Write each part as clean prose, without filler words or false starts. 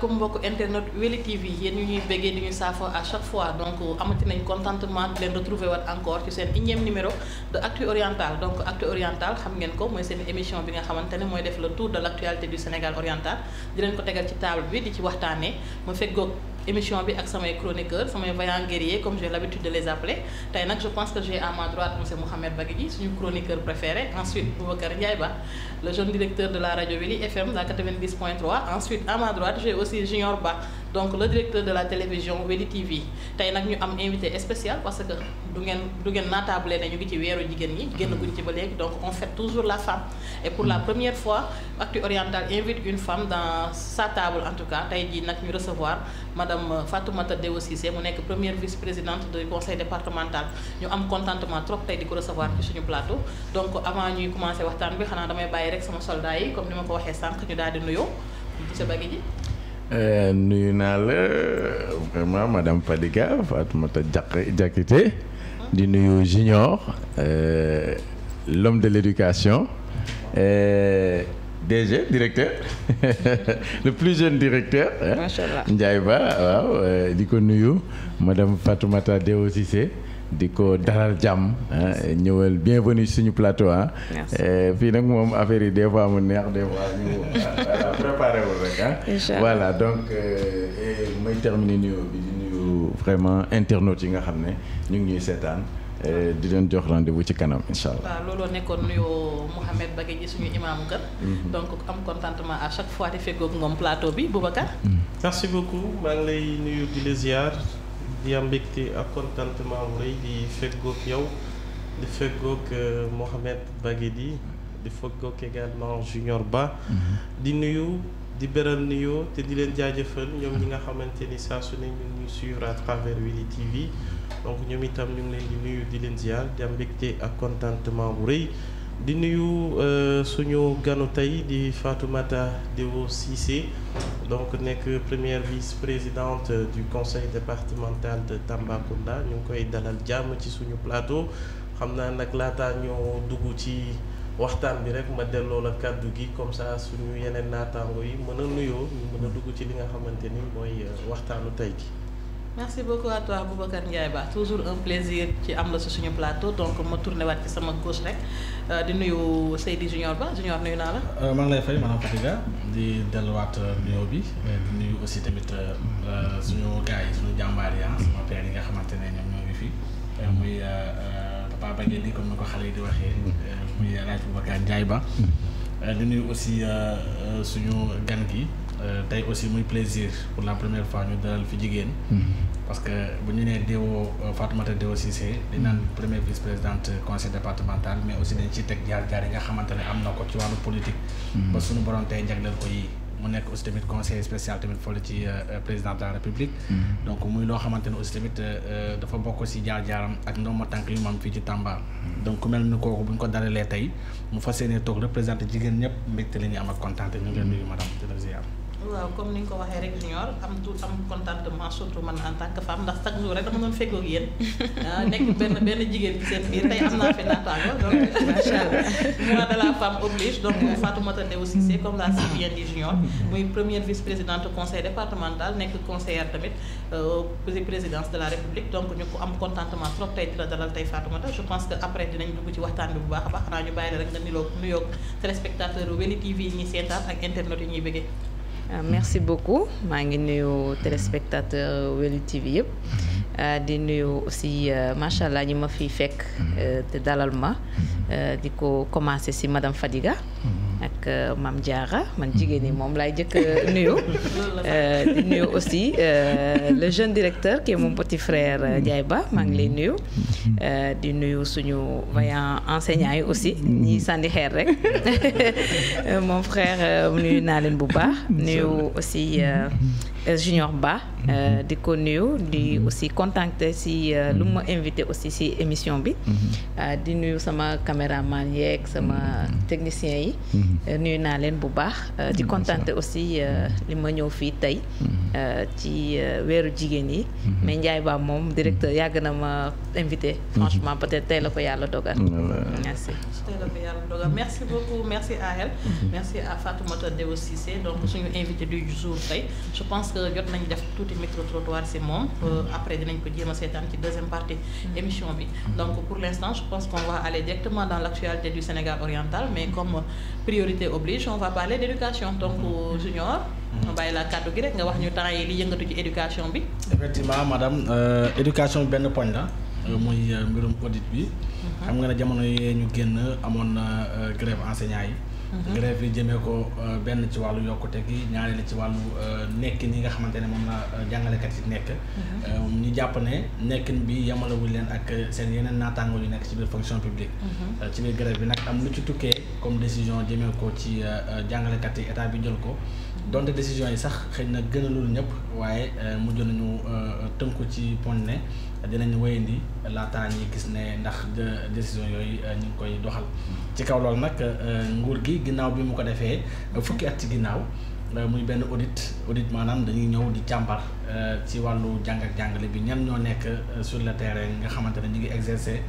asalaamaaleykum mbokk internet Weli TV yéen ñu ñuy béggee di ñu saafo à chaque fois donc amati nañ contentement di leen retrouver waat encore ci seen énième numéro de Actu Oriental donc Actu Oriental xam ngeen ko mooy seen émission bi nga xamante ne mooy def le tour de l' actualité du Sénégal oriental di leen ko tegal ci table bi di ci waxtaanee ma feggoog émission bi ak samay chroniqueurs samay vaillants guerriers comme j'ai l'habitude de les appeler tey nag je pense que j'ai à ma droite monsieur Mouhamed Bagui suñu chroniqueur préféré ensuite Boubacar Ndiaye Ba le jeune directeur de la radio Weli FM la 90.3 ensuite à ma droite j'ai aussi Junior Ba donc le directeur de la télévision Weli TV tey nag ñu am invité spécial parce que du ngeen naatable ne ñu ngi ci weeru jigéen ñi génn guñ ci ba léegi donc on fête toujours la femme et pour la première fois Actu Oriental invite une femme dans sa table en tout cas tey jii nag ñu recevoir madame Fatoumata Dewo Cissé mu nekk première vice-présidente du conseil départemental ñu am contentement trop tey di ko recevoir ci suñu plateau donc avant ñuy commencer waxtaan bi xanaa damay bàyyi rek sama soldat yi comme ni ma ko waxee sànq ñu daal di nuyoo monsieur Bagui ji nuyu naa la vraiment madame Fadiga Fatoumata Diakité di nuyu Junior l'homme de l'éducation DG directeur le plus jeune directeur Machallah Ndiaye Ba waaw di ko nuyu madame Fatoumata Dewo Cissé di ko dalal jàmm ñëwal bienvenue suñu plateau fii nag moom affaire yi des fois mu neex des fois ñu préparé wul rek voilà donc may terminer nuyoo bi di nuyu vraiment internautes yi nga xam ne ñu ngi ñuy seetaan di leen jox rendez-vous ci kanam incha allah. waaw looloo nekkoon nuyoo Mouhamed Bagui ji suñu imaamu kër. donc am contentement à chaque fois di feggoog moom plateau bi Boubacar. merci beaucoup maa ngi lay nuyu di la ziar di am mbégte ak contentement bu rëy di feggoog yow di feggoog Mouhamed Bagui di feggoog également Junior Ba. di nuyu di beral nuyoo te di leen jaajëfal ñoom ñi nga xamante ni saa su ne ñu ngi suivre à travers Weli TV. donc ñoom itam ñu ngi leen di nuyu di leen ziar di am mbégte ak contentement bu rëy di nuyu suñu ganu tey di Fatoumata Dewo Cissé donc nekk première vice-présidente du conseil départemental de Tambacounda ñu ngi koy dalal jàmm ci suñu plateau xam naa nag laataa ñoo dugg ci waxtaan bi rek ma delloo la kàddu gi comme ça suñu yeneen naataango yi mën a nuyoo ñu mën a dugg ci li nga xamante ni mooy waxtaanu tey gi. merci beaucoup à toi Boubacar Ndiaye Ba toujours un plaisir ci am la si suñu plateau donc ma tourné waat ci sama gauche rek di nuyu Seydi Junior Ba Junior nuyu naa la. maa ngi lay fay maanaam Fatiga di delluwaat nuyoo bi di nuyu aussi tamit suñu gars yi suñu jàmbaar yi sama père yi nga xamante ne ñoom ñoo ngi fi muy Papa Bagui di comme ni ko xale yi di waxee muy El Hadj Boubacar Ndiaye Ba di nuyu aussi suñu gan gi. tey aussi muy plaisir pour la première fois ñu dalal fi jigéen. parce que bu ñu nee Dewo Fatoumata Dewo Cissé dañ naan première vice-présidente conseil départemental mais aussi dañ ciy teg jaar-jaar yi nga xamante ne am na ko ci wàllu politique. ba suñu borom tey jagleel ko yi mu nekk aussi tamit conseiller spécial tamit fële ci président de la république. donc muy loo xamante ne aussi tamit dafa bokk si jaar-jaaram ak ndomba tànk yu mu am fii ci Tamba. donc ku mel ni kooku bu ñu ko dalalee tey mu fas yéene toog représenté jigéen ñëpp mbégte la ñuy am ak kontaan ñu ngi leen nuyu madame di la ziar. waaw comme ni nga ko waxee rek Junior am contentement surtout man en tant que femme ndax chaque jour rek dama doon feggoog yéen nekk benn jigéen ci seen biir tey am naa fi naataango donc macha allah mois de la femme oblige donc Fatoumata Dewo Cissé comme l'a si bien dit Junior muy première vice-présidente conseil départemental nekk conseillère tamit présidence de la république donc ñu ko am contentement trop tey di la dalal tey Fatoumata je pense que après dinañ dugg ci waxtaan bi bu baax a baax xanaa ñu bàyyi la rek nga nuyoog téléspectateur Weli TV yi ñuy seetaan ak internet yi ñuy bëggee. merci beaucoup maa ngi nuyu téléspectateur Weli TV yëpp di nuyu aussi macha allah ñi ma fiy fekk te dalal ma di ko commencer ci madame Fadiga ak Mame Diarra man jigéen ñi moom laay jëkk nuyu di nuyu aussi le jeune directeur qui est mon petit frère Ndiaye Ba maa ngi lay nuyu di nuyu suñu vaillant enseignants yi aussi ñi sànni xeer rek mon frère nuyu naa leen bu baax nuyu aussi Junior Ba di ko nuyu di aussi contacter si lu ma invité aussi si émission bi. di nuyu sama caméraman yeeg sama technicien yi. nuyu naa leen bu baax. di contacter aussi li ma ñëw fii tey. ci weeru jigéen yi. mais Ndiaye Ba moom directeur yàgg na ma invité. franchement peut-être tey la ko yàlla dogal. merci. tey la ko yàlla dogal merci beaucoup merci à elle. merci à Fatoumata Deo Cissé donc suñu invité du jour tey je pense que jot nañ def tuuti micro trottoir si moom après dinañ ko jéem a seetaan ci deuxième partie émission bi donc pour l'instant je pense qu'on va aller directement dans l'actualité du Sénégal oriental mais comme priorité oblige on va parler d'éducation donc Junior ma bàyyi la kàddu gi rek nga wax ñu temps yi li yëngatu ci éducation bi. effectivement madame éducation bi benn poñ la muy mbirum audit bi. xam nga ne jamono yee ñu génn amoon na grève enseignants yi. grève yi jëmee ko benn ci wàllu yokkute gi ñaareelu ci wàllu nekkin yi nga xamante ne moom la jàngalekat yi nekk. ñu jàpp ne nekkin bi yemalewul leen ak seen yeneen naataango yu nekk ci biir fonction publique. ci biir grève bi nag am lu ci tukkee comme décision jëmee ko ci jàngalekat yi état bi jël ko donte décision yi sax xëy na gënalul ñëpp waaye mujj nañu tënku ci pon ne dinañ wéyandi laataa ñuy gis ne ndax décision yooyu ñu ngi koy doxal. ci kaw loolu nag nguur gi ginnaaw bi mu ko defee fukki at ci ginnaaw muy benn audit maanaam dañuy ñëw di càmbar ci wàllu jàng ak jàngale bi ñan ñoo nekk sur le terrain nga xamante ne ñu ngi exercer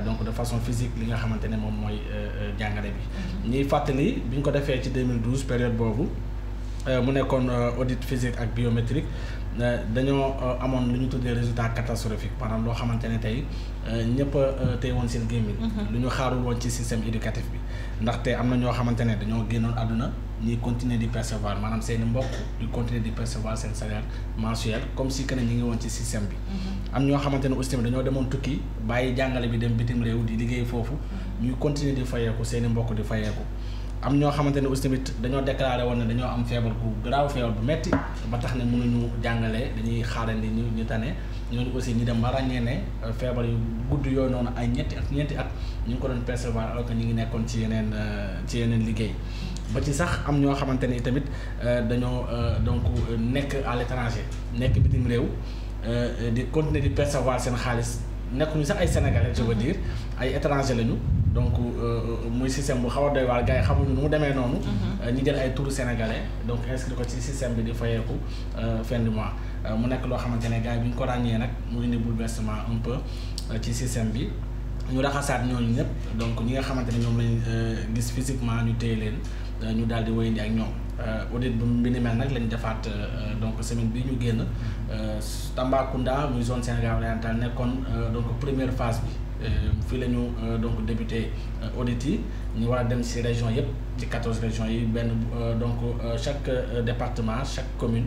donc de façon physique li nga xamante ne moom mooy jàngale bi. ñuy fàttali bi ñu ko defee ci 2012 période boobu mu nekkoon audit physique ak biométrique dañoo amoon lu ñu tuddee résultat catastrophique maanaam loo xamante ne tey ñëpp a tey woon seen gémmiñ lu ñu xaarul woon ci système éducatif bi ndaxte am na ñoo xamante ne dañoo génnoon àdduna ñuy continuer di percevoir maanaam seen mbokk di continuer di percevoir seen salaire mensuel comme si que ne ñu ngi woon ci système bi. am ñoo xamante ne aussi tamit dañoo demoon tukki bàyyi jàngale bi dem bitim réew di liggéey foofu ñuy continuer di fayeeku seen i mbokk di fayeeku. am ñoo xamante ne aussi tamit dañoo déclaré woon ne dañoo am feebar bu garaaw feebar bu metti ba tax ne mënuñu jàngale dañuy xaarandi ñu tane ñooñu aussi ñu dem ba ràññee ne feebar yu gudd yooyu noonu ay ñeenti at ñu ngi ko doon percevoir alors que ñu ngi nekkoon ci yeneen liggéey. ba ci sax am ñoo xamante ne tamit dañoo donc nekk à l'étranger nekk bitim réew di continuer di percevoir seen xaalis nekkuñu sax ay sénégalais je veux dire ay étranger lañu. donc muy système bu xaw a doy waar gars yi xamuñu nu mu demee noonu. ñi jël ay turu sénégalais donc inscrit ko ci système bi di fayeeku fin du mois mu nekk loo xamante ne gars yi bi ñu ko ràññee nag mu indi bouleversement un peu ci système bi ñu raxasaat ñooñu ñëpp donc ñi nga xamante ne ñoom lañ gis physiquement ñu téye leen ñu daal di wéyandi ak ñoom audit bu ni mel nag lañ defaat donc semaine bii ñu génn Tambacounda muy zone Sénégal oriental nekkoon donc première phase bi. fii la ñu donc débuté audit yi ñu war a dem ci région yëpp ci 14 régions yi benn donc chaque département chaque commune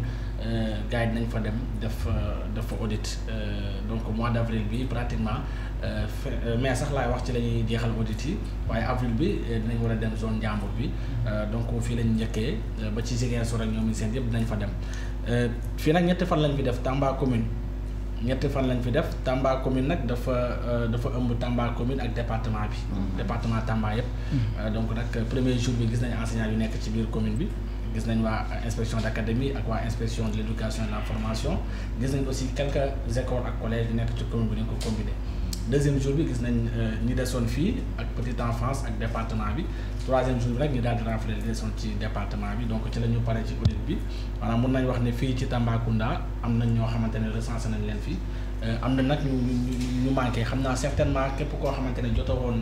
gars yi dinañ fa dem def audit donc mois d'avril bi pratiquement mai sax laay wax ci la ñuy jeexal audit yi waaye avril bi dinañ war a dem zone Ndiambour bi donc fii la ñu njëkkee ba ci Ziguinchor ak ñoom seen yëpp dinañ fa dem fii nag ñetti fan lañ fi def Tamba commune. ñetti fan lañ fi def Tamba commune nag dafa ëmb Tamba commune ak département bi. département Tamba yëpp. donc nag premier jour bi gis nañ enseignants yu nekk ci biir commune bi gis nañ waa inspection d'académie ak waa inspection de l'éducation et de la formation gis nañ aussi quelques écoles ak collèges yu nekk ci commune bi dañ ko combiné. deuxième jour bi gis nañ ñi desoon fii ak petite enfance ak département bi troisième jour bi nag ñu daal di renfler li desoon ci département bi donc ci la ñu pare ci audit bi maanaam mun nañ wax ne fii ci Tambacounda am nañ ñoo xamante ne recensé nañ leen fii am na nag ñu manqué xam naa certainement képp koo xamante ne jotoo woon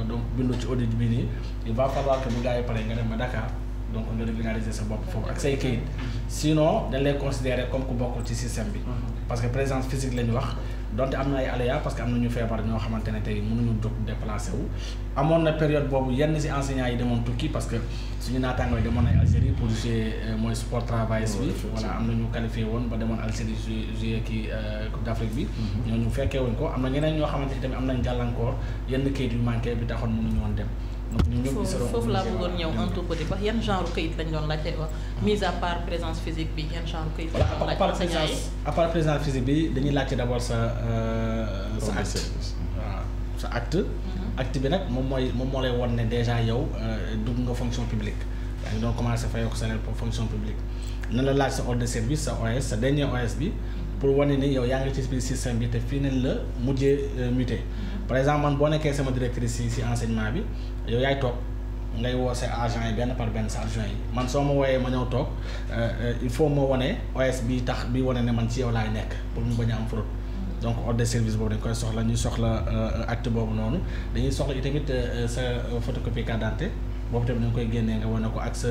donc bindu ci audit bi nii il va falloir que bu gars yi pare nga dem ba Dakar donc nga régulariser sa bopp foofu ak say kayit sinon dañ lay considérer comme ku bokkul ci système bi parce que présence physique la ñu wax donte am na ay aléas parce que am na ñu feebar ñoo xamante ne tey mënuñu jóg déplacé wu amoon na période boobu yenn ci enseignants yi demoon tukki parce que suñu naataangoo yi demoon ay Algérie pour jouer mooy sport travail bi voilà am na ñu qualifié woon ba demoon Algérie jouer kii Coupe d'Afrique bi ñooñu fekkee wuñ ko am na ñeneen ñoo xamante ne tamit am nañ gàllankoor yenn kayit yu manqué bi taxoon mënuñu woon dem foofu laa bëggoon ñëw un tout petit ba yan genre kayit lañ doon laajte wax mise à part présence physique bi yan genre kayit lañ doon laajte enseignants yi à part présence physique bi dañuy laajte d'abord sa acte waaw sa acte bi nag moom moo lay won ne déjà yow dugg nga fonction publique yaa ngi doon commencé fayoo ko salaire pour fonction publique na la laaj sa ordre de service sa OS sa dernier OS bi pour wane ni yow yaa ngi ci biir système bi te fii nañ la mujjee muté par exemple man boo nekkee sama directrice ci enseignement bi yow yaay toog ngay woo sa agent yi benn par benn sa adjoint yi man soo ma wooyee ma ñëw toog il faut ma wane OS bi tax bi wane ne man ci yow laay nekk pour mu bañ a am fraude donc ordre de service boobu dañ koy soxla ñu soxla acte boobu noonu dañuy soxla itamit sa photocopie carte d'identité boobu tamit dañ koy génnee nga wane ko ak sa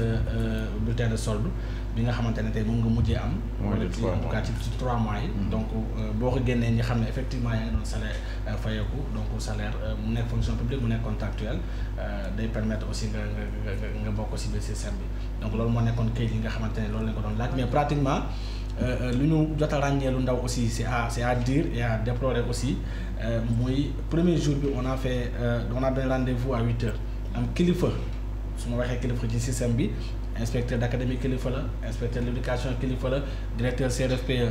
bulletin de solde bi nga xamante ne tey moom nga mujjee am. wala ci en tout cas ci 3 mois yi. donc boo ko génnee ñi xam ne effectivement yaa ngi doon salaire fayeeku donc salaire mu nekk fonction publique mu nekk contractuel day permettre aussi nga bokk ci biir système bi donc loolu moo nekkoon kayit yi nga xamante ne loolu lañ ko doon laaj mais pratiquement lu ñu jot a ràññee lu ndaw aussi c'est à dire et à déplorer aussi muy premier jour bi on a donné rendez-vous à 8h am kilifa su ma waxee kilifa ci système bi. inspecteur d'académie kilifa la inspecteur de l'éducation kilifa la directeur CRFPE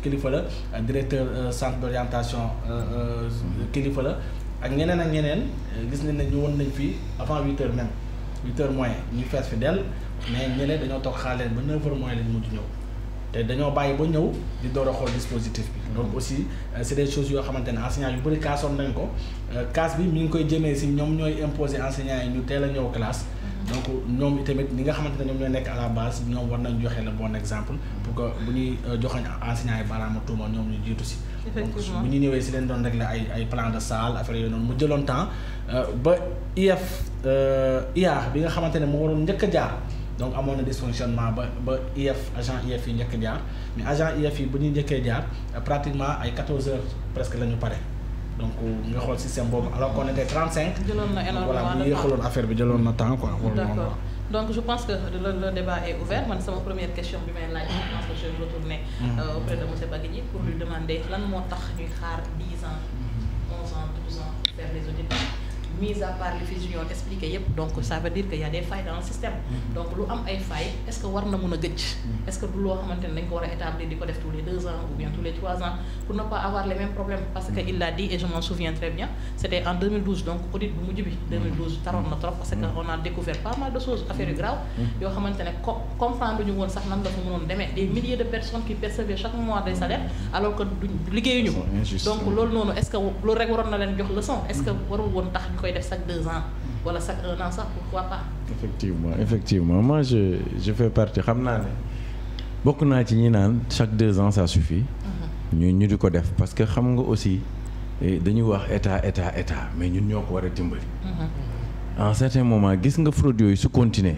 kilifa la directeur centre d'orientation kilifa la ak ñeneen gis nañ ne ñu woon nañ fii avant 8h même 8h moins ñu fees fi dell mais ñeneen dañoo toog xaar leen ba 9h moins lañ mujj ñëw te dañoo bàyyi ba ñëw di door a xool dispositif bi donc aussi c'est des choses yoo xamante ne enseignants yu bëri kaasoon nañ ko casse bi mi ngi koy jëmee si ñoom ñooy imposer enseignants yi ñu teel a ñëw classe donc ñoom itamit ñi nga xamante ne ñoom ñooy nekk à la base ñoom war nañ joxe le bon exemple pour que bu ñuy joxoñ enseignants yi baaraama tuuma ñoom ñu jiitu si donc bu ñu ñëwee si leen doon régler ay plan de salle affaire yooyu noonu mu jëloon temps ba IA bi nga xamante ne moo waroon njëkk a jaar donc amoon na dysfonctionnement ba agent IF yi njëkk jaar mais agent IF yi bu ñuy njëkkee jaar pratiquement ay 14 heures presque la ñu pare donc nga xool système boobu alors qu'on était 35. jëloon na énormément voilà bu yéexaloon affaire bi jëloon na temps quoi. D'accord. Donc je pense que le débat est ouvert. Man sama première question bi may laaj je pense que je vais retourner auprès de monsieur Baguigui pour lui demander lan moo tax ñuy xaar 10 ans 11 ans 12 ans faire des audits mis à part li fi junior expliqué yépp donc ça veut dire que y a des failles dans le système donc lu am ay failles est-ce que war na mën a gëcc est-ce que du loo xamante ne dañ ko war a établir di ko def tous les 2 ans ou bien tous les 3 ans pour ne pas avoir les mêmes problèmes parce que il l'a dit et je m'en souviens très bien c'était en 2012 donc audit bu mujj bi 2012 taroon na trop parce que on a découvert pas mal de choses affaires yu grave yoo xamante ne comprendre ñu woon sax nan la fa mënoon demee des milliers de personnes qui percevaient chaque mois des salaires alors que duñ liggéeyuñu donc loolu noonu est-ce que loolu rek waroon na leen jox leçon est-ce que warul woon tax ñu koy def chaque 2 ans wala chaque 1 an sax pourquoi pas. effectivement moi je fais partie xam naa ne bokk naa ci ñi naan chaque 2 ans ça suffit. ñu di ko def parce que xam nga aussi dañuy wax état mais ñun ñoo ko war a dimbali. en certain moment gis nga fraude yooyu su continuer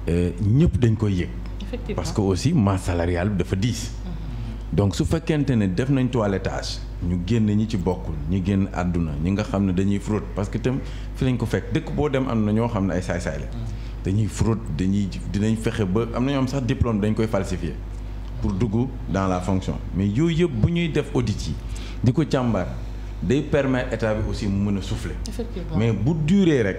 ñëpp dañ koy yëg. effectivement parce que aussi masse salariale bi dafa diis. donc su fekkente ne def nañ toilettage ñu génn ñi ci bokkul ñi génn àdduna ñi nga xam ne dañuy fraude parce que itam fi lañ ko fekk dëkk boo dem am na ñoo xam ne ay saay-saay la dañuy fraude dinañ fexe ba am na ñoo am sax diplôme dañ koy falsifier pour dugg dans la fonction mais yooyu yëpp bu ñuy def audit yi di ko càmbar day permettre état bi aussi mu mën a souffler. Effectivement. mais bu duree rek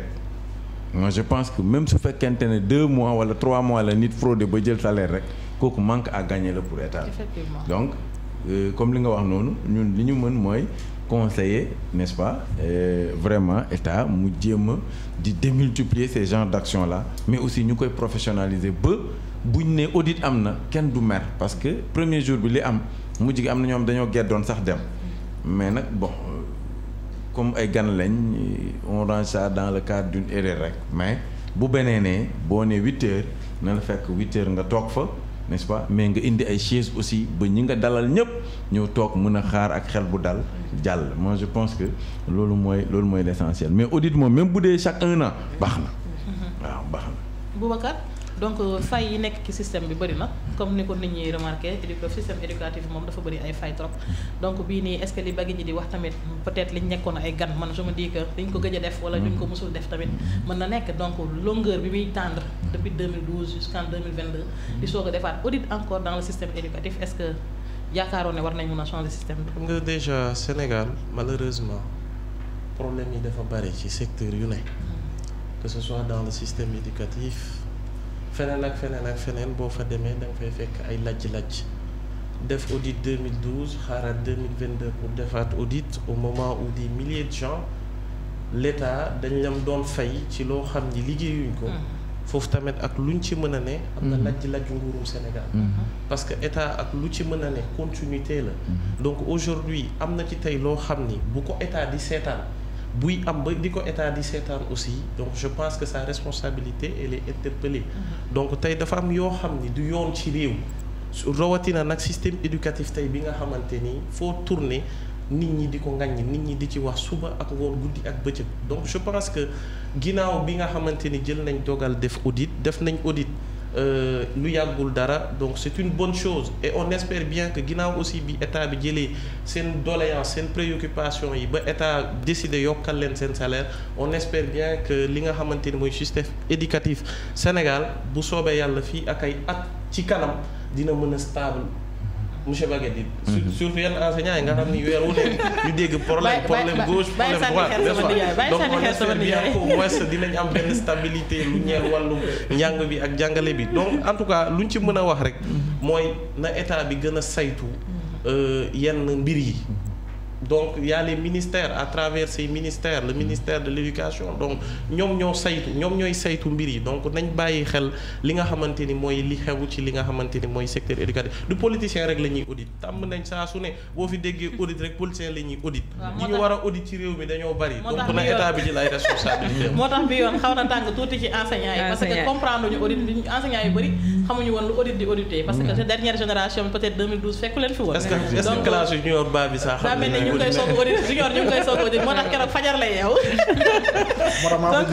moi je pense que même su fekkente ne 2 mois wala 3 mois la nit fraude ba jël salaire rek kooku manque à gagner la pour état. Effectivement. donc comme li nga wax noonu ñun li ñu mën mooy conseiller n'est-ce pas vraiment état mu jéem a di démultiplier ces genres d'actions là mais aussi ñu koy professionnaliser ba buñ ne audit am na kenn du mer parce que premier jour bi li am mujj gi am na ñoom dañoo geddoon sax dem mais nag bon comme ay gan lañ on range ça dans le cadre d'une erreur rek mais bu beneenee boo nee 8 heures na la fekk 8 heures nga toog fa n'est-ce pas mais nga indi ay chaises aussi ba ñi nga dalal ñëpp ñëw toog mën a xaar ak xel bu dal jàll moi je pense que loolu mooy l'essentiel mais audit moom même bu dee chaque 1 an baax na waaw baax na. Boubacar donc failles yi nekk ci système bi bëri na comme ni ko nit ñi remarqué système éducatif moom dafa bëri ay failles trop donc bii nii est-ce que li Baguigui di wax tamit peut-être liñ nekkoon ay gan man je me dis que dañ ko gëj a def wala duñ ko musul def tamit mën na nekk donc longueur bi muy tendre depuis 2012 jusqu'en 2022 di soog a defaat audit encore dans le système éducatif est-ce que yaakaaroon ne war nañ mën a changer système bi. xam nga déjà Sénégal malheureusement problème yi dafa bëri ci secteur yu ne que ce soit dans le système éducatif feneen ak feneen boo fa demee da nga fay fekk ay lajj-lajj def audit 2012 xaaraat 2022 pour defaat audit au moment où des milliers de gens l'État dañ lam doon fay ci loo xam ni liggéeyuñ ko foofu tamit ak luñ ci mën a ne am na lajj nguurum Sénégal parce que état ak lu ci mën a ne continuité la donc aujourd'hui am na ci tey loo xam ni bu ko état di seetaan buy am ba di ko état di seetaan aussi donc je pense que sa responsabilité elle est interpellée donc tey dafa am yoo xam ni du yoon ci réew rawatina nag système éducatif tey bi nga xamante ni foo tourner nit ñi di ko ŋaññi nit ñi di ci wax suba ak ngoon guddi ak bëccëg donc je pense que ginnaaw bi nga xamante ni jël nañ dogal def nañ audit lu yàggul dara donc c'est une bonne chose et on espère bien que ginnaaw aussi bi état bi jëlee seen doléance seen préoccupation yi ba état décidé yokkal leen seen salaire on espère bien que li nga xamante ni mooy système éducatif Sénégal bu soobee yàlla fii ak ay at ci kanam dina mën a stable monsieur Baguedi surtout yenn enseignants yi nga xam ni weer wu nekk ñu dégg problème gauche problème droite donc on espère bien qu'au moins dinañ am benn stabilité lu ñeel wàllu njàng bi ak jàngale bi donc en tout cas luñ ci mën a wax rek mooy na état bi gën a saytu yenn mbir yi donc y a les ministères à travers ces ministères le ministère de l'éducation donc ñoom ñooy saytu mbir yi donc nañ bàyyi xel li nga xamante ni mooy li xew ci li nga xamante ni mooy secteur éducatif du politicien rek la ñuy audit tàmm nañ saa su ne boo fi déggee audit rek politicien la ñuy audit ñi ñu war a audit ci réew mi dañoo bari donc na état bi jël ay responsabilités moo tax bi yoon xaw na tàng tuuti ci enseignants yi parce que comprendre ñu audit bi enseignants yu bëri xamuñu woon lu audit di auditer parce que dernière génération peut-être 2012 fekku leen fi woon est-ce que classe yu ñu yor ba bi sax xam ñu ngi koy soog a audit junior ñu ngi koy soog a audit moo tax keroog fajar la yeewu donc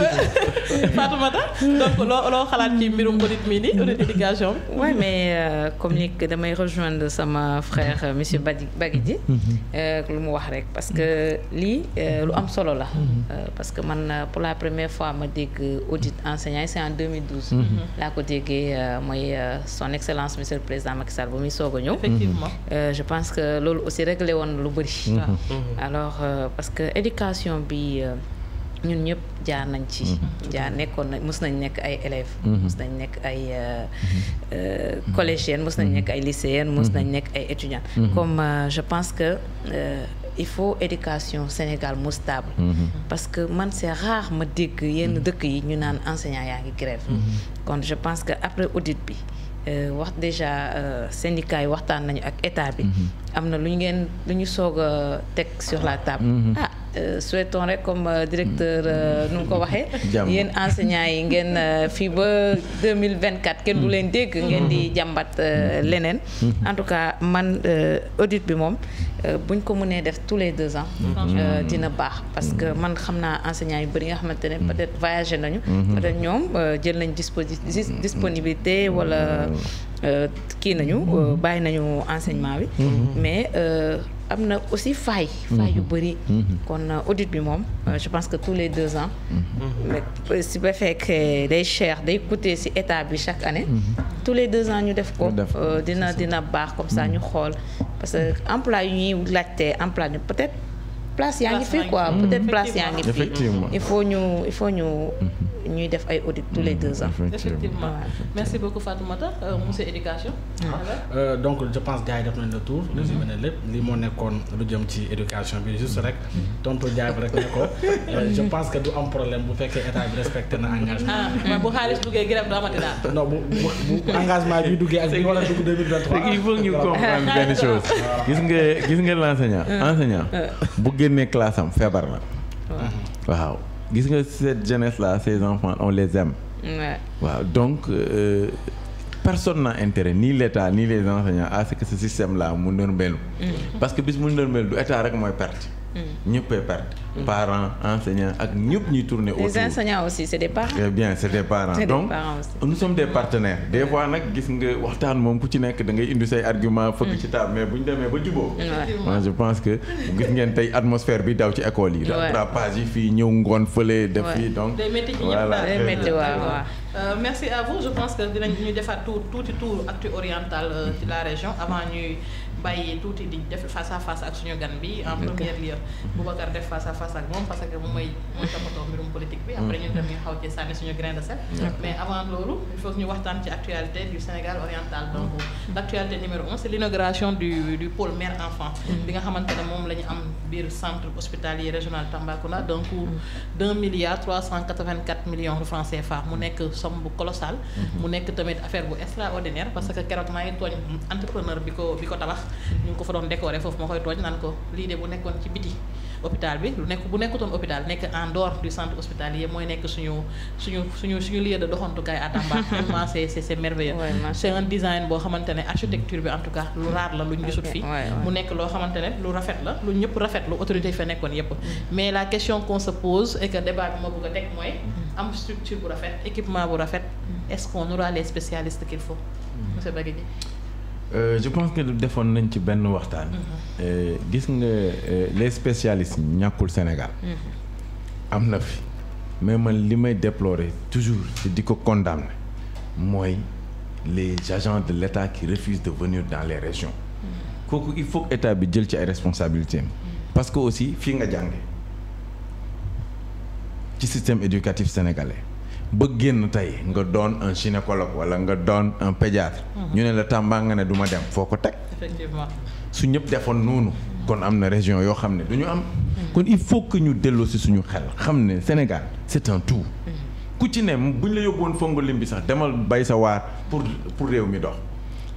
Fatoumata donc loo xalaat ci mbirum audit mii ni audit éducation bi oui mais comme ni damay rejoindre sama frère monsieur Baguidi lu mu wax rek parce que lii lu am solo la parce que man pour la première fois ma dégg audit enseignant yi c'est en 2012 laa ko déggee mooy son excellence monsieur le président Macky Sall bu muy soog a ñëw effectivement je pense que loolu aussi réglé woon lu bëri alors parce que éducation bi ñun ñëpp jaar nañ ci nekkoon nañ mës nañ nekk ay élèves mës nañ nekk ay collégiennes mës nañ nekk ay lycéennes mës nañ nekk ay étudiants comme je pense que il faut éducation Sénégal mu stable parce que man c'est rare ma dégg yenn dëkk yi ñu naan enseignants yaa ngi grève kon je pense que après audit bi wax déjà syndicats yi waxtaan nañu ak état bi am na lu ñu soog a teg sur la table souhaitons rek comme directeur nu mu ko waxee yéen enseignants yi ngeen fii ba 2024 kenn du leen dégg ngeen di jàmbat leneen en tout cas man audit bi moom buñ ko mënee def tous les 2 ans dina baax parce que man xam naa enseignants yu bëri nga xamante ne peut-être voyagé nañu peut-être ñoom jël nañ disponibilité wala kii nañu bàyyi nañu enseignement bi mais am na aussi faille yu bëri kon audit bi moom je pense que tous les 2 ans mais si ba fekkee day cher day coûter ci état bi chaque année tous les 2 ans ñu def ko dina baax comme ça ñu xool parce que emploi yu ñuy laajte emploi ñu peut-être place yaa ngi fi quoi peut-être place yaa ngi fi il faut ñu ñuy def ay audit tous les 2 ans effectivement merci beaucoup Fatoumata monsieur éducation donc je pense gars yi def nañ le tour résumé na lépp li moo nekkoon lu jëm ci éducation bi juste rek tontu jaay rek ne ko je pense que du am problème bu fekkee état bi respecté na engagement bu xaalis duggee grève du amati daal non bu engagement bi duggee ak bi war a dugg 2023 il faut ñu comprendre benn chose gis nga l'enseignant bu génnee classe am feebar na waaw gis nga cette jeunesse là ces enfants on les aime waaw donc personne n'a intérêt ni l'État ni les enseignants à ce que ce système là mu nërmeelu parce que bis mu nërmeelu du état rek mooy perte ñëppay perte parents enseignants ak ñëpp ñuy tourner autour. Les enseignants aussi c'est des parents. Très bien c'est des parents donc nous sommes des partenaires des fois nag gis nga waxtaan moom ku ci nekk da ngay indi say argument fëgg ci taal mais bu ñu demee ba jubóo. moi je pense que gis ngeen tey atmosphère bi daw ci école yi. rattrapage yi fii ñëw ngoon fële def fii donc. voilà day métti waaw. Merci à vous je pense que dinañ ñu defaat tuuti tour actu oriental ci la région avant ñuy bàyyi tuuti di def face à face ak suñu gan bi en première lieu Boubacar def face à face ak moom parce que moom mooy toppatoo mbirum politique bi après ñun tam ñu xaw ci sànni suñu grain de sel mais avant loolu il faut que ñu waxtaan ci actualité du Sénégal oriental donc l'actualité numéro 1 c'est l'inauguration du pôle mère enfant bi nga xamante ne moom la ñu am biir centre hospitalier régional Tambacounda donc 2,384 milliards de francs CFA mu nekk somme bu colossale mu nekk tamit affaire bu extraordinaire parce que keroog maa ngi tooñ entrepreneur bi ko tabax ñu ngi ko fa doon décorer foofu moo koy tooñ naan ko lii de bu nekkoon ci biti hôpital bi bu nekkutoon hôpital nekk en dehors du centre hospitalier mooy nekk suñu lieu de doxantukaay à Tamba tellement c'est merveilleux c'est un design boo xamante ne architecture bi en tout cas lu raar la lu ñu gisut fii mu nekk loo xamante ne lu rafet la lu ñëpp rafet lu autorité yi fa nekkoon yépp mais la question qu'on se pose et que débat bi ma bëgg a teg mooy am structure bu rafet équipement bu rafet est-ce qu'on aura les spécialistes qu'il faut monsieur Baguidi. Je pense que defoon nañ ci benn waxtaan. gis nga les spécialistes ñàkkul Sénégal. am na fi mais man li may déplorer toujours te di ko condamner mooy les agents de l'État qui refusent de venir dans les régions. kooku il faut que état bi jël ci ay responsabilités parce que aussi fii nga jànge ci système éducatif sénégalais. ba génn tey nga doon un gynécologue wala nga doon un pédiatre. ñu ne la Tamba nga ne du ma dem foo ko teg. effectivement su ñëpp defoon noonu. kon am na région yoo xam ne du ñu am. kon il faut que ñu delloo si suñu xel xam ne Sénégal c'est un tout. ku ci ne bu ñu la yóbbuwoon fongo lim bi sax demal bay sa waar pour réew mi dox.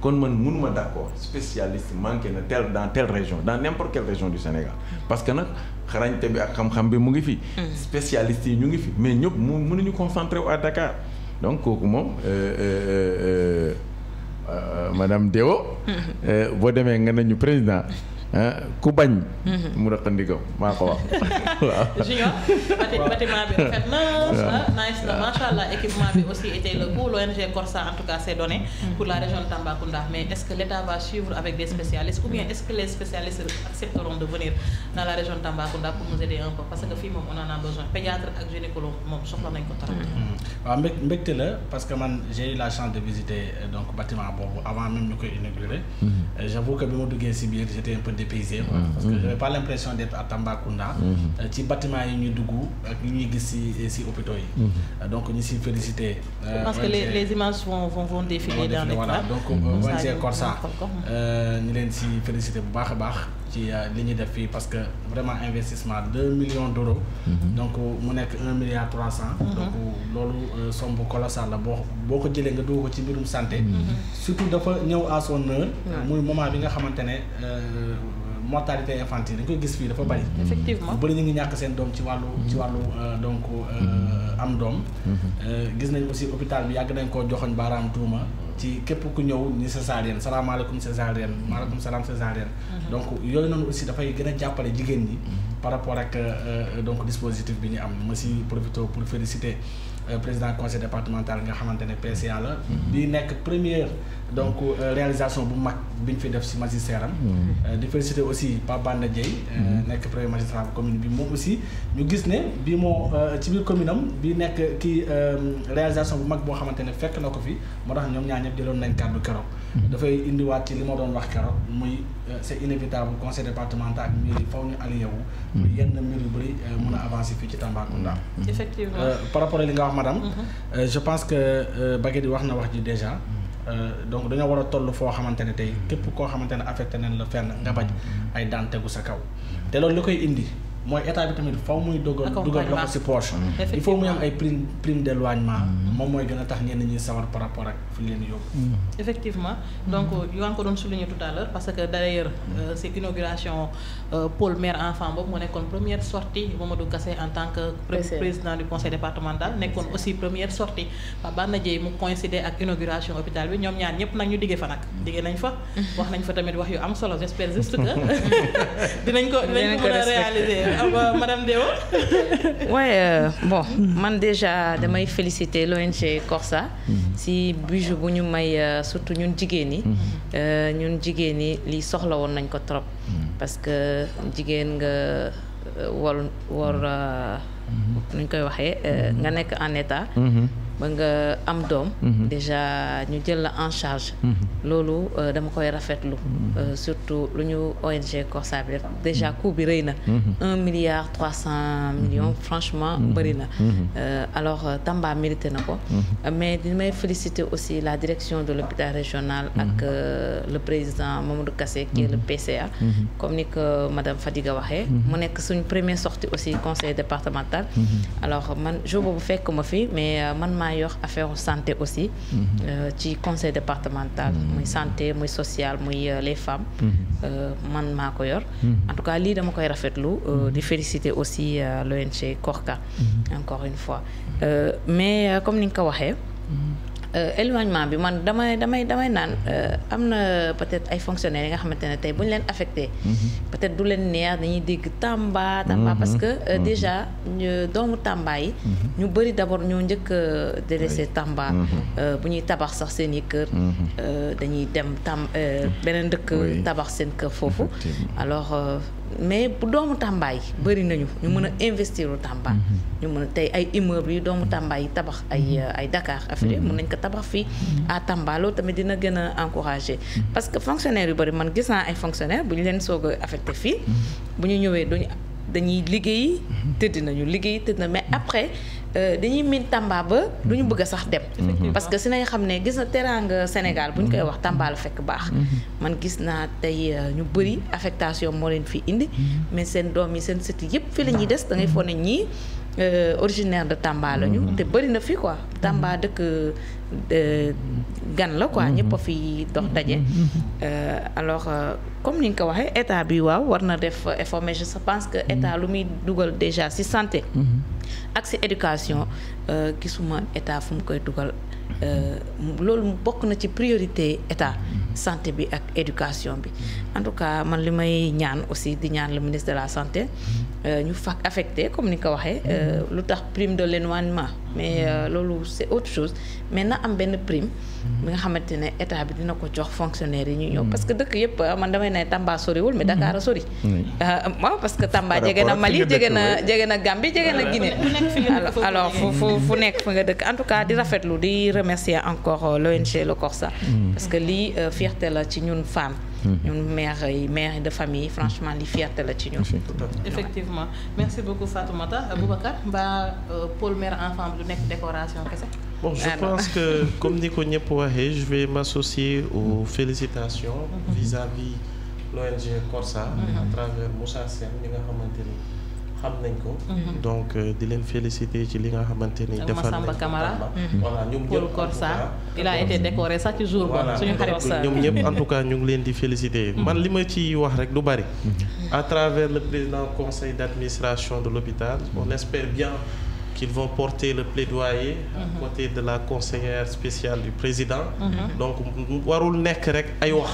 kon man mënuma d'accord spécialiste manqué na dans telle région dans n'importe quelle région du Sénégal parce que nag xarañte bi ak xam-xam bi mu ngi fi. spécialistes yi ñu ngi fi mais ñëpp mënuñu concentrer wu à Dakar donc kooku moom madame Deo. boo demee nga nañu président. ku bañ. mu raqandigam maa ko wax. waaw. Junior bâtiment bi rafet na nice na macha allah équipement bi aussi était le coup l'ONG Corsa en tout cas s'est donné pour la région de Tambacounda mais est-ce que l'État va suivre avec des spécialistes ou bien est-ce que les spécialistes accepteront de venir dans la région de Tambacounda pour nous aider un peu parce que fii moom on en a besoin pédiatre ak gynécologue moom soxla nañ ko trop. waaw mbégte la parce que man j'ai eu la chance de visiter donc bâtiment boobu avant même ñu koy inaugurer. J'avoue que bi ma duggee si biir j'étais un peu dépaysé quoi parce que j'avais pas l'impression d'être à Tambacounda. ci bâtiment yi ñuy dugg ak yi ñuy gis si hôpitaux yi. donc ñu si féliciter. je pense que les images vont défiler dans les voilà donc ONG Corsa ñu leen si féliciter bu baax a baax ci li ñuy def fii parce que vraiment investissement 2 millions d'euros. donc mu nekk 1,3 milliard. donc loolu somme bu colossale la boo ko jëlee nga dugg ko ci mbirum santé. surtout dafa ñëw à son heure. muy moment bi nga xamante ne mortalité infantile dañ koy gis fii dafa bari. effectivement bu bëri ñu ngi ñàkk seen doom ci wàllu donc am doom. gis nañ aussi hôpital bi yàgg nañ koo joxoñ baaraam tuuma ci képp ku ñëw ni césarienne salaamaaleykum césarienne maaleykum salaam césarienne. donc yooyu noonu aussi dafay gën a jàppale jigéen ñi par rapport ak donc dispositif bi ñu am ma si profité pour féliciter président conseil départemental nga xamante ne PCA la. bi nekk première donc réalisation bu mag bi ñu fi def si magistère am. di féliciter aussi Pape Banda Dieye. nekk premier magistrat bu commune bi moom aussi ñu gis ne bii moo ci biir commune am bi nekk kii réalisation bu mag boo xamante ne fekk na ko fi moo tax ñoom ñaar ñëpp jëloon nañ kàddu keroog. dafay indiwaat ci li ma doon wax keroog muy c'est inévitable conseil départemental ak mbir yi faw ñu allié wu. yenn mbir yu bëri mën a avancer fii ci Tambacounda. effectivement par rapport ak li nga wax madame. je pense que Baguidi wax na wax ji déjà. donc dañoo war a toll foo xamante ne tey képp koo xamante ne affecté nañ la fenn nga bañ ay daan tegu sa kaw te loolu li koy indi mooy état bi tamit faw muy dugal loxo ci poche. il faut muy am ay prime d'éloignement. moom mooy gën a tax ñenn ñi sawar par rapport ak fi leen yóbbu. effectivement donc yaa ngi ko doon souligner tout à l'heure parce que d'ailleurs cette inauguration pôle mère enfant boobu moo nekkoon première sortie Mamadou Kassé en tant que président du conseil départemental nekkoon aussi première sortie Pape Banda Dieye mu coïncider ak inauguration hôpital bi ñoom ñaar ñëpp nag ñu diggee fa nag diggee nañ fa wax nañ fa tamit wax yu am solo j'espère juste que dinañ ko mën a réaliser madame Deo. ouais bon man déjà damay féliciter l'ONG Corsa si bijou bu ñu may surtout ñun jigéen ñi li soxla woon nañ ko trop parce que jigéen nga war nuñ koy waxee nga nekk en état ba nga am doom déjà ñu jël la en charge loolu dama koy rafetlu surtout lu ñu ONG Corsa bi def déjà coût bi rëy na 1,3 milliard franchement bëri na alors Tamba mérité na ko mais di may féliciter aussi la direction de l'hôpital régional ak le président Mamadou Kassé qui est le PCA comme ni que madame Fadiga waxee mu nekk suñ première sortie aussi conseil départemental alors man jour boobu fekk ma fi mais man maa yor affaire santé aussi ci conseil départemental muy santé muy social muy les femmes man maa ko yor en tout cas lii dama koy rafetlu di féliciter aussi l'ONG Corca encore une fois mais comme ni nga ko waxee éloignement bi man damay naan am na peut-être ay fonctionnaires yi nga xamante ne tey bu ñu leen affecté peut-être du leen neex dañuy dégg Tamba parce que déjà doomu Tamba yi ñu bëri d'abord ñoo njëkk délaissé Tamba bu ñuy tabax sax seen i kër dañuy dem beneen dëkk tabax seen kër foofu alors mais bu doomu Tamba yi bëri nañu ñu mën a investir u Tamba ñu mën a tey ay immeubles yi doomu Tamba yi tabax ay Dakar affaire mën nañ ko tabax fii à Tamba loolu tamit dina gën a encourager parce que fonctionnaires yu bëri man gis naa ay fonctionnaires bu ñu leen soog a affecté fii bu ñu ñëwee dañuy liggéey tëdd na mais après dañuy miin Tamba ba du ñu bëgg a sax dem parce que si nañ xam ne gis na teraanga Sénégal bu ñu koy wax Tamba la fekk baax man gis naa tey ñu bëri affectation moo leen fi indi mais seen doom yi seen sët yëpp fi la ñuy des da ngay foog ne ñii originaire de Tamba lañu te bëri na fi quoi Tamba dëkk gan la quoi ñëpp a fi dox daje alors comme ni nga ko waxee état bi waaw war na def effort mais je pense que état lu muy dugal déjà ci santé ak ci éducation gisuma état fu mu koy dugal loolu bokk na ci priorité état santé bi ak éducation bi en tout cas man li may ñaan aussi di ñaan le ministre de la santé ñu affecté comme ni nga ko waxee lu tax prime de l'éloignement mais loolu c'est autre chose mais na am benn prime bi nga xamante ne état bi dina ko jox fonctionnaires yi ñu ñëw parce que dëkk yëpp man damay ne Tamba soriwul mais Dakar a sori waaw parce que Tamba jege na Mali jege na Gambie jege na Guinée alors fu nekk fa nga dëkk en tout cas di rafetlu di remercier encore l'ONG le Corsa parce que lii fierté la ci ñun femmes ñun mère de famille franchement li fierté la ci ñun effectivement merci beaucoup Fatoumata Boubacar mbaa pôle mère enfant bi du nekk décoration kese bon je pense que comme ni ko ñëpp waxee je vais m'associer aux félicitations vis-à-vis l'ONG Corsa à travers Moussa Sène mi nga xamante ni xam nañ ko donc di leen féliciter ci li nga xamante ni defal nañ ko Tamba voilà ñoom Paul Corsa il a été décoré sax ci jour ba suñu xarit sa ñoom ñëpp en tout cas ñu ngi leen di féliciter man li ma ci wax rek du bari à travers le président conseil d'administration de l'hôpital on espère bien qu'ils vont porter le plaidoyer à côté de la conseillère spéciale du président donc warul nekk rek ay wax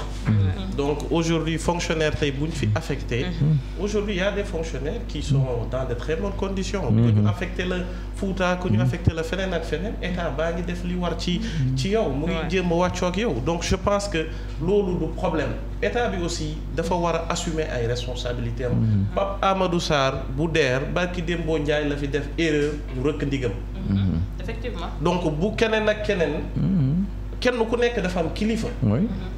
donc aujourd'hui fonctionnaires tey bu ñu fi affecté aujourd'hui il y a des fonctionnaires qui sont dans de très bonnes conditions ku ñu affecté la Fouta ku ñu affecté la feneen ak feneen état baa ngi def li war ci yow mu ngi jéem a wàccoo ak yow donc je pense que loolu du problème état bi aussi dafa war a assumer ay responsabilités am Pape Amadou Sarr bu DER barki Dembo Ndiaye la fi def erreur ñu rëkk ndigam effectivement donc bu keneen ak keneen kenn ku nekk dafa am kilifa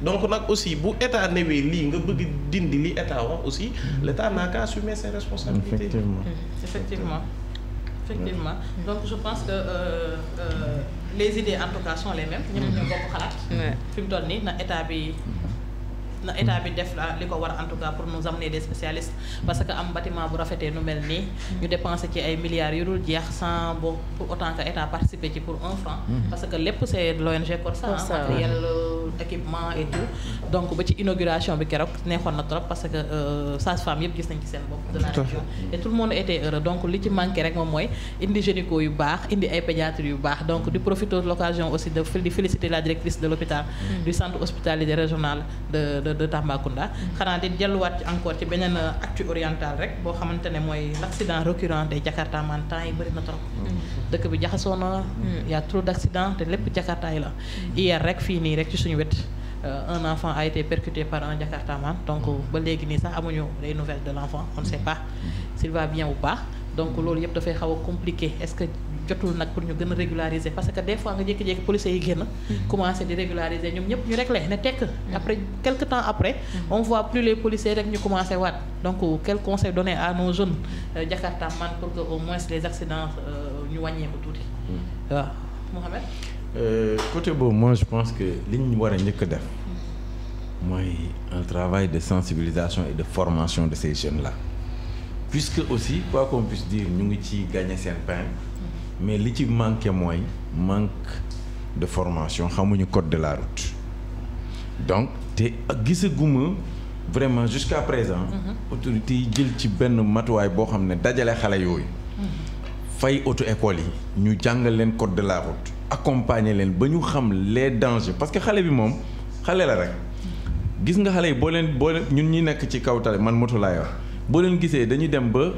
donc nag aussi bu état newee lii nga bëgg dindi li état wax aussi l'état n'a qu'à assumer ses responsabilités effectivement donc je pense que les idées en tout cas sont les mêmes ñëpp ñoo bokk xalaat fi mu toll nii na état bi def li ko war en tout cas pour nous amener des spécialistes parce que am bâtiment bu rafetee nu mel nii ñu dépenser ci ay milliards yu dul jeex sans pour autant que état participer ci pour 1 franc parce que lépp c'est l'ONG Corsa matériel équipement et tout donc ba ci inauguration bi keroog neexoon na trop parce que sages-femmes yëpp gis nañ ci seen bopp de la région et tout le monde était heureux donc li ci manqué rek moom mooy indi gynéco yu baax indi ay pédiatres yu baax donc di profiter de l'occasion aussi de féliciter la directrice de l'hôpital du centre hospitalier régional de Tambacounda xanaa di delluwaat ci encore ci beneen actu oriental rek boo xamante ne mooy l'accident récurrent des Jakartaman temps yi bëri na trop dëkk bi jaxasoo na y a trop d'accidents te lépp Jakarta yi la hier rek fii nii rek ci suñu wet un enfant a été percuté par un Jakartaman donc ba léegi nii sax amuñu les nouvelles de l'enfant on ne sait pas s'il va bien ou pas donc loolu yëpp dafay xaw a compliqué est-ce que jotul nag pour ñu gën a régulariser parce que des fois nga jékki-jékki policiers yi génn commencé di régulariser ñoom ñëpp ñu réglé ne tekk après quelque temps après on voit plus les policiers rek ñu commencé waat donc quel conseil donner à nos jeunes Jakarta man pour que au moins les accidents ñu wàññeeku tuuti waaw Mohamed côté boobu moi je pense que li ñu war a njëkk a def mooy un travail de sensibilisation et de formation de ces jeunes là puisque aussi quoi qu'on puisse dire ñu ngi ci gagner seen pain mais li ci manqué mooy manque de formation xamuñu code de la route donc te gisaguma vraiment jusqu'à présent autorités yi jël ci benn matuwaay boo xam ne dajale xale yooyu fay auto école yi ñu jàngal leen code de la route accompagner leen ba ñu xam les dangers parce que xale bi moom xale la rek gis nga xale yi boo leen ñun ñi nekk ci kaw tali man moto laay wax boo leen gisee dañuy dem ba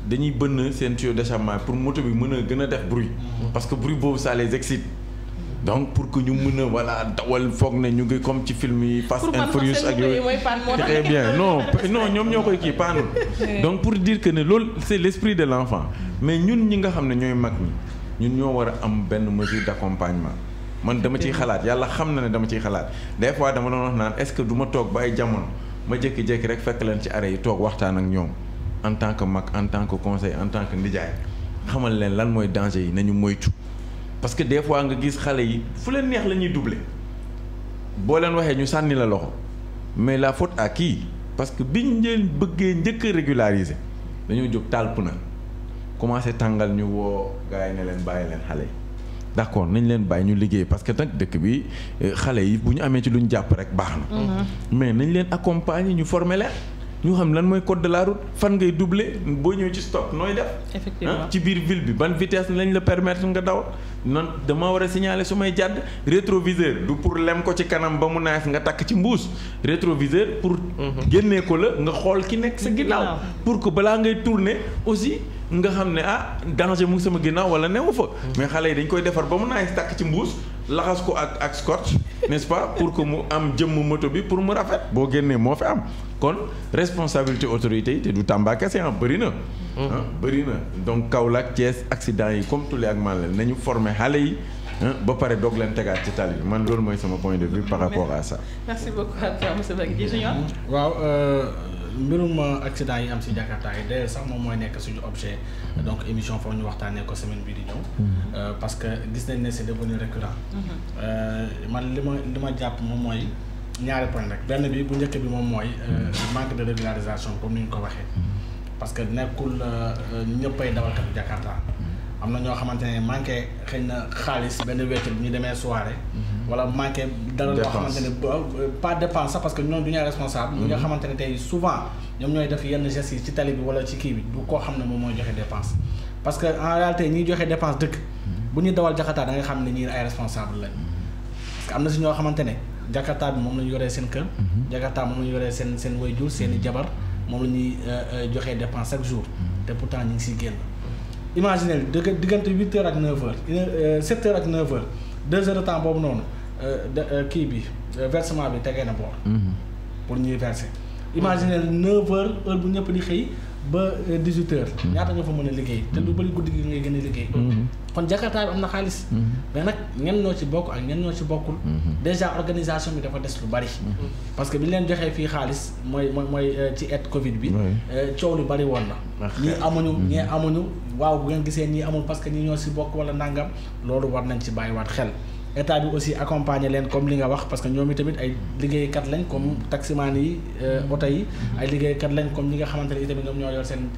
dañuy bënn seen tuyau d'échappement pour moto bi mën a gën a def bruit parce que bruit boobu ça les excite donc pour que ñu mën a voilà dawal foog ne ñu ngi comme ci film yi Fast and Furious ak yooyu très bien non ñoom ñoo koy kii paanul donc pour dire que ne loolu c'est l'esprit de l'enfant mais ñun ñi nga xam ne ñooy mag ñi ñun ñoo war a am benn mesure d'accompagnement man dama ciy xalaat yàlla xam na ne dama ciy xalaat des fois dama doon wax naan est-ce que du ma toog ba ay jamono ma jékki-jékki rek fekk leen ci arrêt yi toog waxtaan ak ñoom en tant que mag en tant que conseil en tant que nijaay xamal leen lan mooy danger yi nañu moytu parce que des fois nga gis xale yi fu leen neex la ñuy doubler boo leen waxee ñu sànni la loxo mais la faute à qui parce que biñ leen bëggee njëkk a régulariser dañoo jóg taal pneu commencé tàngal ñu woo gars yi ne leen bàyyi leen xale yi d'accord nañ leen bàyyi ñu liggéey parce que nag dëkk bi xale yi bu ñu amee ci lu ñu jàpp rek baax na mais nañ leen accompagner ñu former leen ñu xam lan mooy code de la route fan ngay doubler boo ñëwee ci stop nooy def effectivement ci biir ville bi ban vitesse lañ la permettre nga daw non dama war a signaler su may jàdd rétroviseur du pour lem ko ci kanam ba mu naaj nga takk ci mbuus rétroviseur pour génnee ko la nga xool ki nekk sa ginnaaw pour que balaa ngay tourner aussi nga xam ne danger mu ngi sama ginnaaw wala newu fa mais xale yi dañ koy defar ba mu naaj takk ci mbuus laxas ko ak scotch n'est-ce pas pour que mu am jëmm moto bi pour mu rafet boo génnee moo fi am kon responsabilité autorité yi te du Tamba kese bëri na bëri na donc Kaolack Thiès accident yi comme tous les ak Malem nañu former xale yi ba pare doog leen tegaat ci tali bi man loolu mooy sama point de vue par rapport à ça. merci beaucoup monsieur Bagui Junior. waaw mbirum accident yi am si Jakarta yi d'ailleurs sax moom mooy nekk suñu objet donc émission foofu ñu waxtaanee ko semaine bii di ñëw. parce que gis nañ ne c'est devenu récurrent. man li ma jàpp moom mooy ñaari point rek benn bi bu njëkk bi moom mooy manque de régularisation comme ni ñu ko waxee. parce que nekkul ñëppay dawalkatu Jakarta. am na ñoo xamante ne manqué xëy na xaalis benn wéccet bu ñu demee soirée. wala manqué dara loo xamante ne pas dépense sax parce que ñoom du ñuy responsable. ñi nga xamante ne tey souvent ñoom ñooy def yenn gestes yi ci tali bi wala ci kii bi du koo xam ne moom mooy joxe dépense. parce que en réalité ñiy joxe dépense dëkk bu ñuy dawal Jakarta da nga xam ne ñii ay responsable lañ. parce que am na si ñoo xamante ne Jakarta bi moom la ñu yoree seen kër. Jakarta moom la ñu yoree seen waajur seen i jabar moom la ñuy joxe dépense chaque jour te pourtant ñu ngi siy génn. imaginez diggante 8 heures ak 9 heures 7 heures ak 9 heures 2 heures de temps boobu noonu kii bi versement bi tegee na boor. pour ñuy verser. imaginez 9 heures heure bu ñëpp di xëy ba 18 heures. ñaata ñoo fa mën a liggéey te lu bëri guddi gi ngay gën a liggéey. kon Jakarta bi am na xaalis. mais nag ñenn ñoo ci bokk ak ñenn ñoo ci bokkul. déjà organisation bi dafa des lu bari. parce que bi ñu leen joxee fii xaalis mooy ci aide Covid bi. coow lu bari woon na. ñii amuñu waaw bu ngeen gisee ñii amul parce que ñii ñoo ci bokk wala nangam loolu war nañ ci bàyyiwaat xel. état bi aussi accompagner leen comme li nga wax parce que ñoom itamit ay liggéeykat lañ comme taximaan yi oto yi ay liggéeykat lañ comme ñi nga xamante ne itamit ñoom ñoo yor seen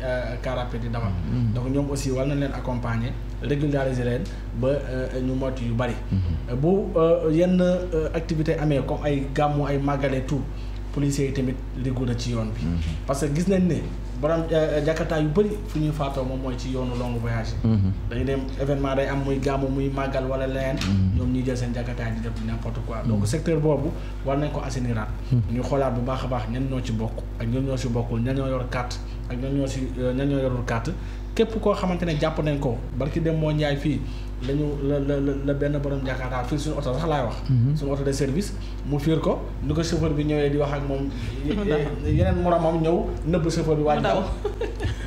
car rapide di dawal donc ñoom aussi war nañ leen accompagner régulariser leen ba ñu moytu yu bari bu yenn activité amee comme ay gàmmu ay màggale tout policiers yi tamit liggu na ci yoon bi parce que gis nañ ne borom Jakarta yu bëri fu ñuy faatoo moom mooy ci yoonu long voyage dañuy dem événement day am muy gàmmu muy màggal wala leneen ñoom ñuy jël seen Jakarta di def n'importe quoi donc secteur boobu war nañ ko assainiraat ñu xoolaat bu baax a baax ñan ñoo ci bokk ak ñan ñoo ci bokkul ñan ñoo yor carte ak ñan ñoo yorul carte képp koo xamante ne jàpp nañ ko barki dem moo njaay fii la benn borom Jakarta fii suñu oto sax laay wax. suñu oto de service mu fiir ko ni ko chauffeur bi ñëwee di wax ak moom yeneen moromam ñëw nëbb chauffeur bi waaj daw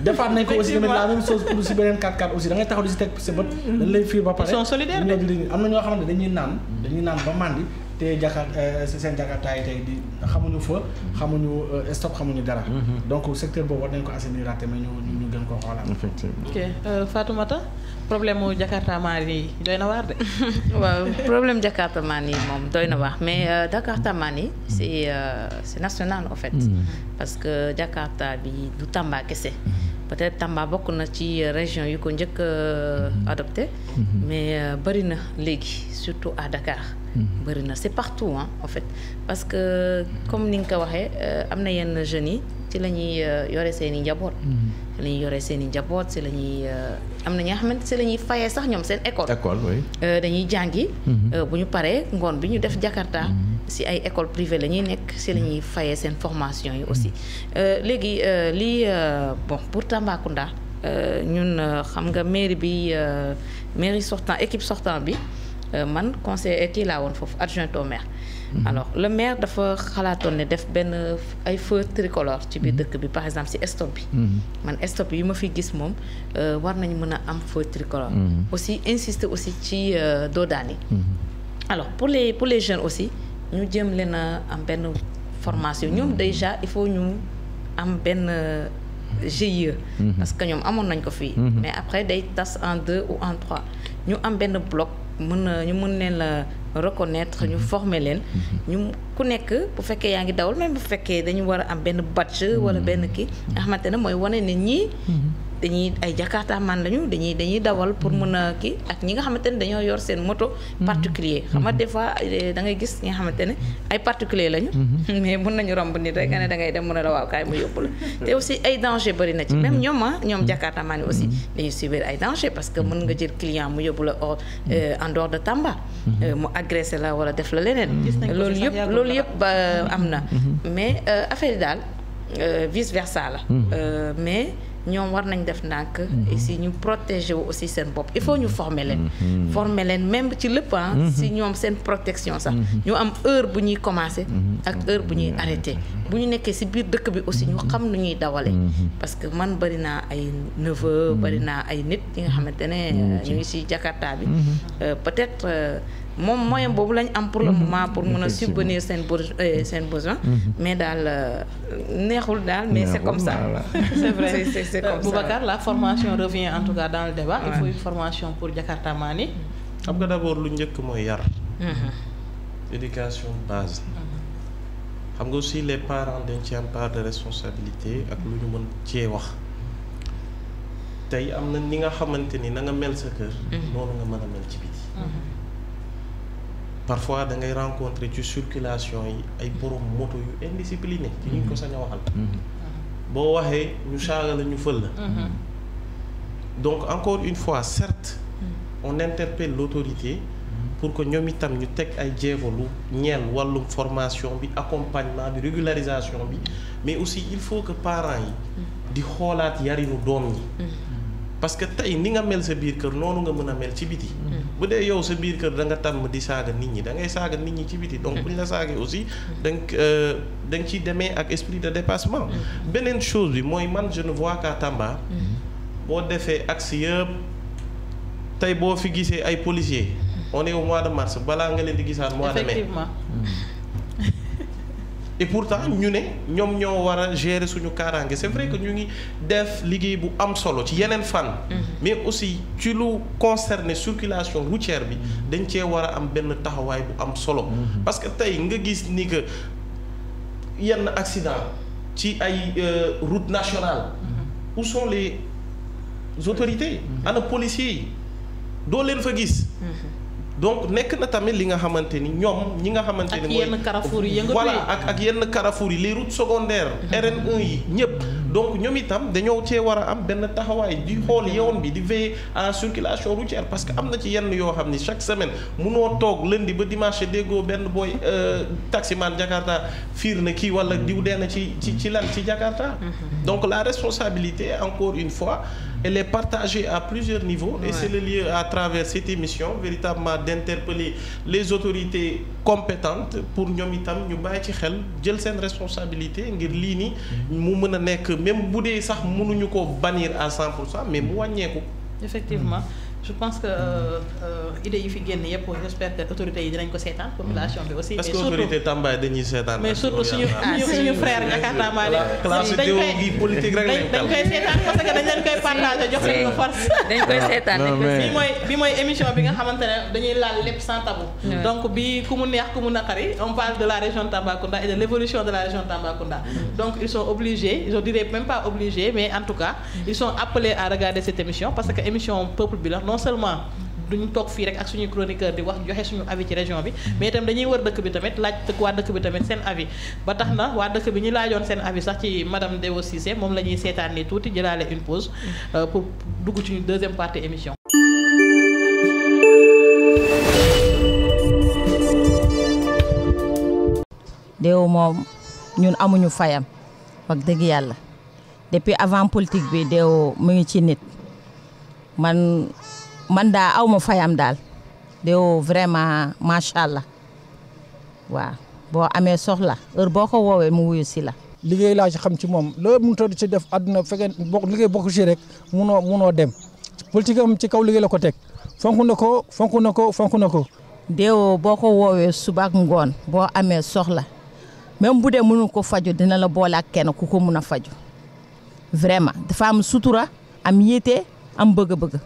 defaat nañ ko aussi tamit la même chose pour si beneen 4x4 aussi da ngay taxaw di si teg sa bët dañ lay fiir ba pare. ils sont solidaires am na ñoo xamante dañuy naan ba màndi te seen Jakarta yi tey di xamuñu fa xamuñu stop xamuñu dara. donc secteur boobu war nañ ko assainir mais ñu gën koo xoolaat. effectivement. ok Fatoumata problème mu Jakarta maan yi doy na waar de. waaw problème Jakarta maan yi moom doy na waar mais Jakarta maan yi c'est national en fait. parce que Jakarta bi du Tamba kese. peut-être Tamba bokk na ci région yu ko njëkk adopté. mais bëri na léegi surtout à Dakar. bëri na c'est partout hein en fait parce que comme ni nga ko waxee am na yenn jeunes yi ci la ñuy yore seen i njaboot. ci la ñuy yore seen i njaboot ci la ñuy am na ñi nga xamante ci la ñuy fayee sax ñoom seen école. école oui. dañuy jàngi. bu ñu paree ngoon bi ñu def Jakarta. ci ay école privée la ñuy nekk ci la ñuy fayee seen formation yi aussi léegi lii bon pour Tambacounda ñun xam nga mairie sortant équipe sortant bi. man conseil kii laa woon foofu adjoint au maire. alors le maire dafa xalaatoon ne def benn ay feu tricolore ci biir dëkk bi par exemple ci stop bi. man stop yi ma fi gis moom war nañu mën a am feu tricolore. aussi insister aussi ci doodaan yi. alors pour les jeunes aussi ñu jéem leen a am benn formation ñoom déjà il faut ñu am benn GIE. parce que ñoom amoon nañ ko fii. mais après day tas en 2 ou en 3 ñu am benn bloc. ñu mën leen la reconnaître ñu former leen ñu ku nekk bu fekkee yaa ngi dawal même bu fekkee dañu war a am benn badge wala benn kii nga xamante ne mooy wane ne ñii dañuy ay Jakarta man lañu dañuy dawal pour mën a kii ak ñi nga xamante ne dañoo yor seen moto particulier xam nga des fois da ngay gis ñi nga xamante ne ay particulier lañu mais mën nañu romb nit rek nga ne da ngay dem mën a la waaw kaay mu yóbbu la te aussi ay danger bëri na ci même ñoom Jakarta man aussi dañuy subir ay danger parce que mën nga jël client mu yóbbu la en dehors de Tamba mu agressé la wala def la leneen loolu yëpp ba am na mais affaire yi daal vice versa la mais ñoom war nañ def ndànk et si ñu protéger wu aussi seen bopp il faut ñu former leen même ci lépp si ñoom seen protection sax ñu am heure bu ñuy commencer ak heure bu ñuy arrêter bu ñu nekkee si biir dëkk bi aussi ñu xam nu ñuy dawale parce que man bari naa ay neveu bari naa ay nit yi nga xamante ne ñu ngi si Jakarta bi peut-être moom moyen boobu lañ am pour le moment pour mën a subvenir seen besoin mais daal neexul daal mais c'est comme ça c'est vrai c'est comme ça Boubacar la formation revient en tout cas dans le débat il faut une formation pour Jakarta maan yi xam nga d'abord lu njëkk mooy yar éducation base xam nga aussi les parents dañ ci am part de responsabilité ak lu ñu mën cee wax tey am na ni nga xamante ni na nga mel sa kër noonu nga mën a mel ci biti parfois da ngay rencontrer ci circulation yi ay borom moto yu indiscipliné ci ñu ko sañ a waxal boo waxee ñu saaga la ñu fël la donc encore une fois certes on interpelle l'autorité pour que ñoom itam ñu teg ay jéego lu ñeel wàllum formation bi accompagnement bi régularisation bi mais aussi il faut que parents yi di xoolaat yarinu doom ñi parce que tey ni nga mel sa biir kër noonu nga mën a mel ci biti bu dee yow sa biir kër da nga tàmm di saaga nit ñi da ngay saaga nit ñi ci biti donc bu ñu la saagee aussi da nga ciy demee ak esprit de dépassement beneen chose bi mooy man je ne vois qu'à Tamba boo defee axe yëpp tey boo fi gisee ay policiers on est au mois de mars balaa nga leen di gisaat mois de mai effectivement et pourtant ñu ne ñoom ñoo war a gérer suñu kaaraange c'est vrai que ñu ngi def liggéey bu am solo ci yeneen fànn mais aussi ci lu concerné circulation routière bi dañ cee war a am benn taxawaay bu am solo parce que tey nga gis ni que yenn accident ci ay route nationale où sont les autorités ana policiers yi doo leen fa gis donc nekk na tamit li nga xamante ni ñoom ñi nga xamante ni mooy yenn carrefour yi yëngatu voilà ak yenn carrefour yi les routes secondaires RN1 yi ñëpp donc ñoom itam dañoo cee war a am benn taxawaay di xool yoon bi di veiller à la circulation routière parce que am na ci yenn yoo xam ni chaque semaine munoo toog lundi ba dimanche déggoo benn booy taximan Jakarta fiir na kii wala diw dee na ci lan ci Jakarta donc la responsabilité encore une fois elle est partagée à plusieurs niveaux. Et c'est le lieu à travers cette émission véritablement d'interpeller les autorités compétentes pour ñoom itam ñu bàyyi ci xel jël seen responsabilité ngir lii ni mu mën a nekk même bu dee sax mënuñu ko bannir à 100% mais mu wàññeeku. Effectivement. Je pense que idée yi fi génn yëpp j'espère que autorités yi dinañ ko seetaan population bi aussi. parce que autorité Tamba dañuy seetaan. mais surtout suñu frère Jakarta Mali. classe idéologie politique rek dañ koy seetaan parce que dañ leen koy partagé jox leen ko force. dañ koy seetaan bi mooy émission bi nga xamante ne dañuy laal lépp sans tabou. donc bi ku mu neex ku mu naqari on parle de la région de Tambacounda et de l'évolution de la région de Tambacounda. donc ils sont obligés je dirais même pas obligés mais en tout cas ils sont appelés à regarder cette émission parce que émission peuple bi la non seulement duñu toog fii rek ak suñu chroniqueur di wax joxe suñu avis ci région bi mais itam dañuy wër dëkk bi tamit laaj waa dëkk bi tamit seen avis ba tax na waa dëkk bi ñu laajoon seen avis sax ci madame Dewo Cissé moom la ñuy seetaan ni tuuti jëlaale une pause pour dugg ci ñu deuxième partie émission. Dewo moom ñun amuñu fayam wax dëgg yàlla depuis avant politique bi Dewo mu ngi ci nit. man daa aw ma fayam daal Dewo vraiment macha allah waaw boo amee soxla heure boo ko woowee mu wuyu si la. liggéey laa ci xam ci moom loolu mënut a ci def àdduna fekkee liggéey bokk ci rek munoo dem politique am ci kaw liggéey la ko teg fonk na ko. Dewo boo ko woowee suba ak ngoon boo amee soxla même bu dee mënu ko faju dina la boole ak kenn ku ko mun a faju vraiment dafa am sutura am yéete. am bëgg-bëgg.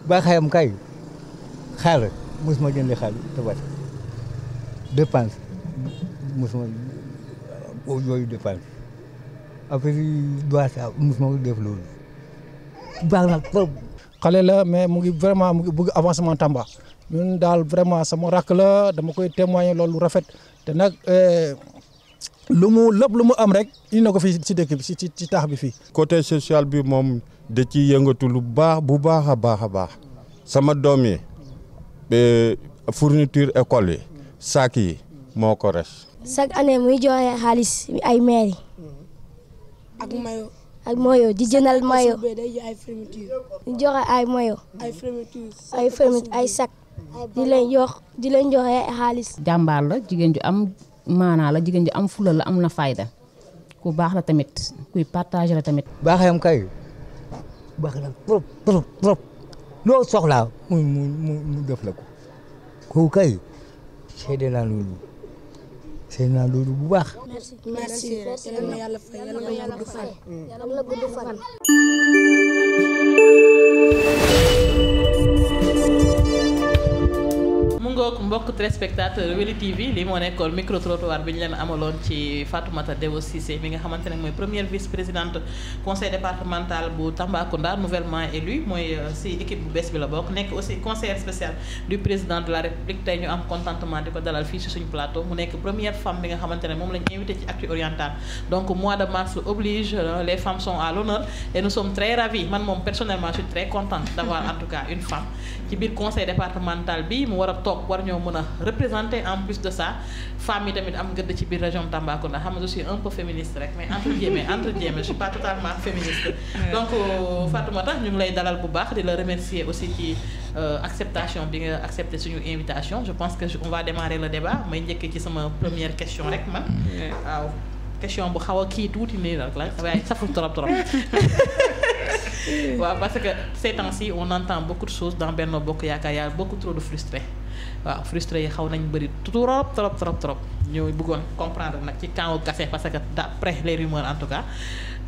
baaxayam kay xaaral mosuma jënd xaalis tabaski dépense mosuma yooyu dépense après doit ça mosuma ko def loolu baax na trop. xale la mais mu ngi bëgg avancement Tamba ñun daal vraiment sama rakk la dama koy témoigner loolu rafet te nag lu mu am rek indi na ko fii ci dëkk bi ci taax bi fii. côté social bi moom. da ci yëngatu lu baax a baax sama doom yi fourniture école yi sac yi moo ko res. chaque année muy joxe xaalis ay maire ak mayo di jëndal mayo di joxe ay mayo ay fermeture ay sac di leen joxe xaalis. jàmbaar la jigéen ju am maanaa la jigéen ju am fula la am na fayda ku baax la tamit kuy partager la tamit. baaxayam kay. baax na trop loo soxlaa mu def la ko kooku kay seede naa loolu bu baax. merci yal na yàlla fay yal na gudd fan. mu ngoog mbokk téléspectateur Weli TV lii moo nekkoon micro trottoir bi ñu leen amaloon ci Fatoumata Dewo Cissé mi nga xamante ne mooy première vice-présidente conseil départemental bu Tambacounda nouvellement élu mooy si équipe bu bees bi la bokk nekk aussi conseillère spéciale du président de la République tey ñu am contentement di ko dalal fii si suñu plateau mu nekk première femme bi nga xamante ne moom lañ invité ci Actu Oriental donc mois de mars oblige les femmes sont à l'honneur et nous sommes très ravis man moom personnellement je suis très contente d'avoir en tout cas une femme ci biir conseil départemental bi mu war a toog war ñoo mën a représenter en plus de ça femmes yi tamit am gëdd ci biir région Tambacounda xam nga je suis un peu féministe rek mais entre guillemets je suis pas totalement féministe donc Fatoumata ñu ngi lay dalal bu baax di la remercier aussi ci acceptation bi nga accepté suñu invitation je pense que on va démarrer le débat may njëkk ci sama première question rek man waaw question bu xaw a kii tuuti nii rek la waaye saful trop waaw parce que ces temps-ci on entend beaucoup de choses dans Benno Bokk Yaakaar y a beaucoup trop de frustrés waaw frustrés yi xaw nañ bëri trop ñu bëggoon comprendre nag ci camp Kassé parce que d'après les rumeurs en tout cas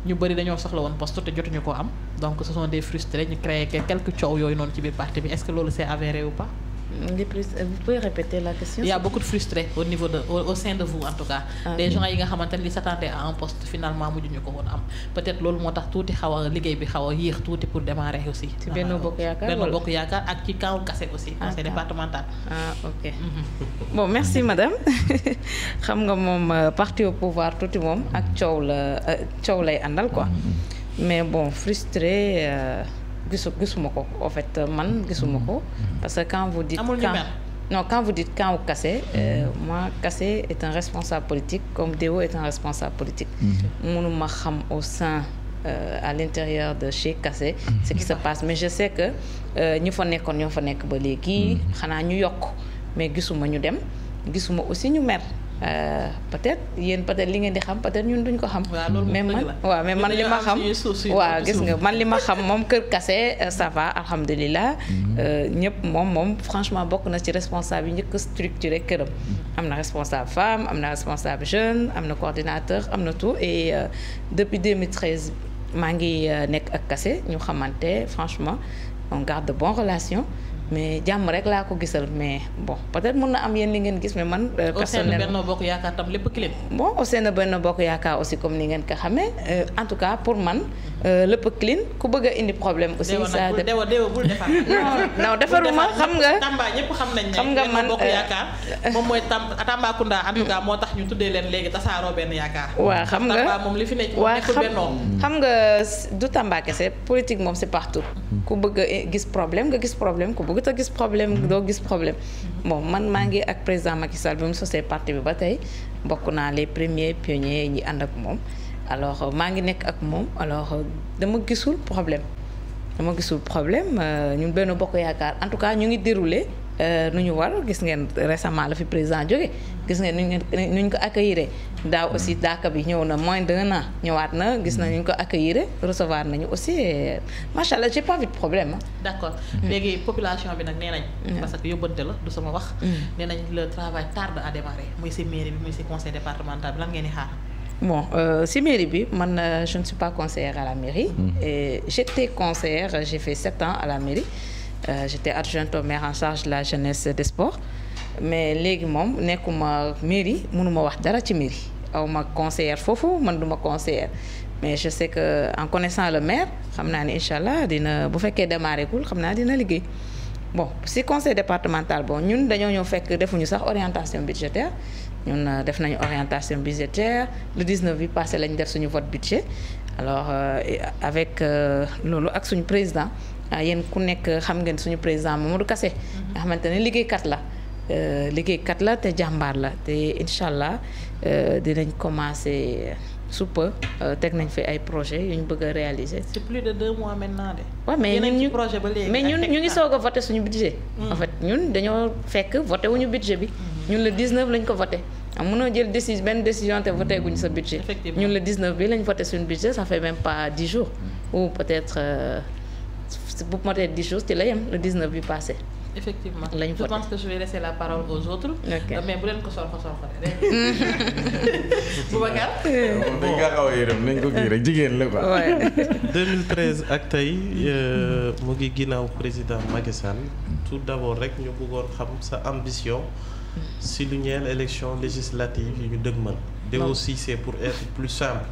ñu bëri dañoo soxla woon poste te jotuñu ko am donc ce sont des frustrés ñu créé quelques coow yooyu noonu ci biir parti bi est-ce que loolu c'est avéré ou pas. Vous pouvez répéter la question? Il y a beaucoup de frustrés au sein de vous en tout cas. Des gens yi nga xamante ne li s'attendaient à un poste finalement mujjuñu ko woon am peut-être loolu moo tax tuuti xaw a liggéey bi xaw a yéex tuuti pour démarrer aussi. ci Benno Bokk Yaakaar Benno Bokk Yaakaar ak ci camp Kassé aussi. conseil départemental. Ok. Bon merci madame xam nga moom parti au pouvoir tuuti moom ak coow lay àndal quoi mais bon frustré. gisuma ko en fait man gisuma ko parce que quand vous dites quand vous dites camp Kassé moi Kassé est un responsable politique comme Dewo est un responsable politique mënuma xam au sein à l'intérieur de chez Kassé ce qui se passe mais je sais que ñu fa nekkoon ñoo fa nekk ba léegi xanaa ñu yokk mais gisuma ñu dem gisuma aussi ñu mer peut-être yéen peut-être li ngeen di xam peut-être ñun duñ ko xam mais man li ma xam waaw gis nga man li ma xam moom kër Kassé ça va alhamdulilah ñëpp moom franchement bokk na ci responsable yi njëkk structuré këram am na responsable femme am na responsable jeune am na coordinateur am na tout et depuis 2013 maa ngi nekk ak Kassé ñu xamante franchement on garde de bonnes relations mais jàmm rek laa ko gisal mais bon peut-être mën na am yéen li ngeen gis mais man personnellement Benno Bokk Yaakaar tam lépp clean bon au sein de Benno Bokk Yaakaar aussi comme ni ngeen ko xamee en tout cas pour man lépp clean ku bëgg a indi problème aussi ça dewa bul defar non defaruma xam nga Tamba ñëpp xam nañ ne Benno Bokk Yaakaar moom mooy Tambacounda en tout cas moo tax ñu tuddee leen léegi tasaaroo benn yaakaar waaw xam nga Tamba moom li fi nekk nekkul Benno xam nga du Tamba kese politique moom c'est partout ku bëgg a gis problème nga gis problème ku bëgg te gis problème doo gis problème bon man maa ngi ak président Macky Sall bi mu sosee parti bi ba tey bokk naa les premiers pionniers ñi ànd ak moom alors maa ngi nekk ak moom alors dama gisul problème ñun Benno Bokk Yaakaar en tout cas ñu ngi déroulé nu ñu war gis ngeen récemment la fi président jóge gis ngeen nu ñu ko accueillir daaw aussi daaka bi ñëw na moins d'1 an ñëwaat na gis na ñu ko accueillir recevoir nañu aussi macha allah j'ai pas vu de problème d'accord léegi population bi nag nee nañ parce que yóbbante la du sama wax nee nañ le travail tarde à démarrer muy ci mairie bi muy ci conseil départemental bi lan ngeen di xaar bon si mairie bi man je ne suis pas conseillère à la mairie et j'étais conseillère j'ai fait 7 ans à la mairie j'étais adjointe au maire en charge de la jeunesse et des sports mais léegi moom nekkuma mairie mënuma wax dara ci mairie awma conseillère foofu man duma conseillère mais je sais que en connaissant le maire xam naa ne incha allah dina bu fekkee démarré gul xam naa dina liggéey bon si conseil départemental bon ñun dañoo ñëw fekk defuñu sax orientation budgétaire ñun def nañu orientation budgétaire le 19 bi passé lañ def suñu vote budget alors avec loolu ak suñu président yéen ku nekk xam ngeen suñu président Mamadou Kassé nga xamante ne liggéeykat la te jàmbaar la te incha allah dinañ commencer sous peu teg nañ fi ay projets yu ñu bëgg a réaliser. c'est plus de 2 mois maintenant de. waaw mais ñun ñu ngi soog a voté suñu budget. en fait ñun dañoo fekk voté wuñu budget bi. ñun le 19 lañ ko voté. mënoo jël benn décision te voté guñu sa budget. ñun le 19 bi lañ voté suñu budget ça fait même pas 10 jours ou peut-être. bu motee 10 jours ci la yem le 19 bi passé. effectivement lañ je pense que je vais laisser la parole aux autres. mais bu leen ko sorxo rek. Boubacar. dañ nga xaw a yërëm nañ ko kii rek jigéen la quoi. 2013 ak tey mu ngi ginnaaw président Macky Sall tout d'abord rek ñu bëggoon xam sa ambition si lu ñeel élection législative yi ñu dëgmal. Deo Cissé pour être plus simple.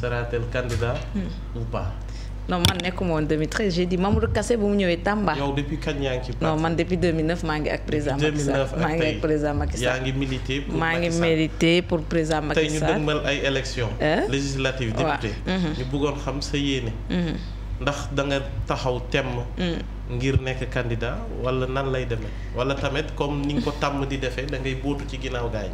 sera-t-elle candidat ou pas? non man nekkuma woon 2013 j'ai dit Mamadou Kassé bu mu ñëwee Tamba. yow depuis kañ yaa ngi ci parti? non man depuis 2009 maa ngi ak président Macky Sall maa ngi ak président Macky Sall. yaa ngi milité pour maa ngi milité pour président Macky Sall. tey ñu dëgmal ay élections. législatives député. ñu bëggoon xam sa yéene. ndax da nga taxaw temm. ngir nekk candidat wala nan lay demee wala tamit comme ni nga ko tàmm di defee da ngay bootu ci ginnaaw gaañ.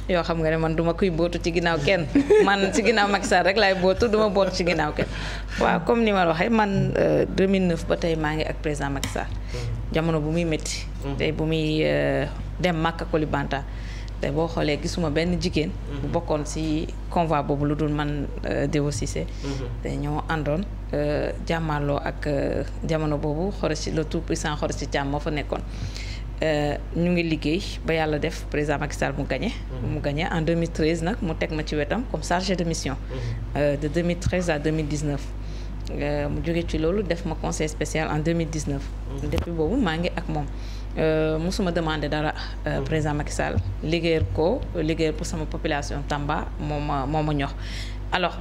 yoo xam nga ne man duma kuy bootu ci ginnaaw kenn man ci ginnaaw Macky Sall rek laay bootu duma bootu ci ginnaaw kenn waaw comme ni ma waxee man 2009 ba tey maa ngi ak président Macky Sall jamono bu muy métti tey bu muy dem Makka Koulibantang te boo xoolee gisuma benn jigéen bu bokkoon ci convoi boobu lu dul man Deo Cissé te ñoo àndoon jàmmaloo ak jamono boobu Khoureyssi le tout puissant Khoureyssi Thiam moo fa nekkoon ñu ngi liggéey ba yàlla def président Macky Sall mu gagné en 2013 nag mu teg ma ci wetam comme chargé de mission de 2013 à 2019 mu jóge ci loolu def ma conseil spécial en 2019 depuis boobu maa ngi ak moom musuma demandé dara président Macky Sall liggéeyal pour sama population Tamba moo ma ñox alors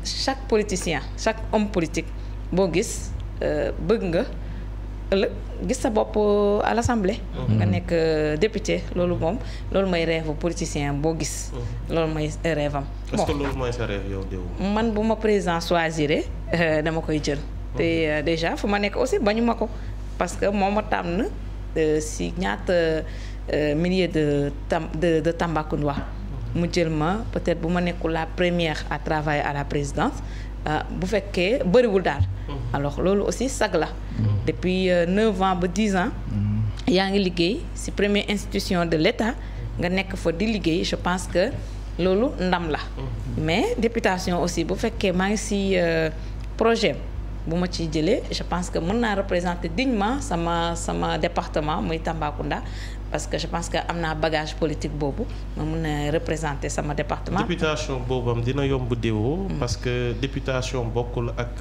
chaque politicien chaque homme politique boo gis bëgg nga gis sa bopp à l'Assemblée nga nekk député loolu mooy rêve politicien boo gis loolu mooy rêve am est-ce que loolu mooy sa rêve yow Deo? man bu ma président choisir dama koy jël te déjà fu ma nekk aussi bañu ma ko parce que moo ma tànn si ñaata milliers de Tambacounda mu jël ma peut-être bu ma nekkul la première à travailler à la présidence bu fekkee bëriwul daal. alors loolu aussi sag la. depuis 9 ans ba 10 ans. yaa ngi liggéey ci première institution de l'État nga nekk fa di liggéey je pense que loolu ndam la. mais députation aussi bu fekkee maa ngi ci projet bu ma ciy jëlee je pense que mën naa représenter dignement sama département muy Tambacounda. parce que je pense que am naa bagage politique boobu ma mun a représenter sama département. députation boobam dina yomb déwoo. parce que députation bokkul ak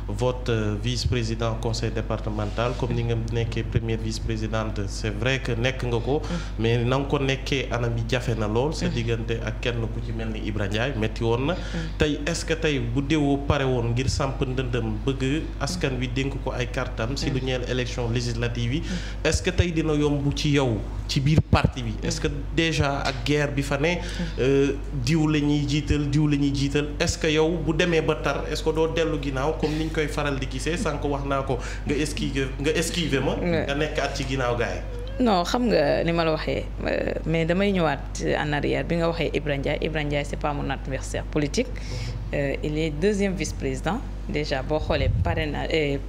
vote vice-président conseil départemental comme ni nga nekkee première vice-présidente c'est vrai que nekk nga ko. mais na nga ko nekkee anam yi jafe na lool. sa diggante ak kenn ku ci mel ni Ibra Ndiaye metti woon na. tey est-ce que tey bu déwoo pare woon ngir samp ndëndëm bëgg askan wi dénk ko ay kartam si lu ñeel élection législative yi. est-ce que tey dina yomb ci yow. ci biir parti bi est-ce que déjà ak guerre bi fa ne diw la ñuy jiital est-ce que yow bu demee ba tar est-ce que doo dellu ginnaaw comme niñ koy faral di gisee sànq wax naa ko nga esquiver ma nga nekk at ci ginnaaw gars yi. non xam nga ni ma la waxee mais damay ñëwaat en arrière bi nga waxee Ibra Ndiaye c'est pas mon adversaire politique. Il est deuxième vice-président déjà boo xoolee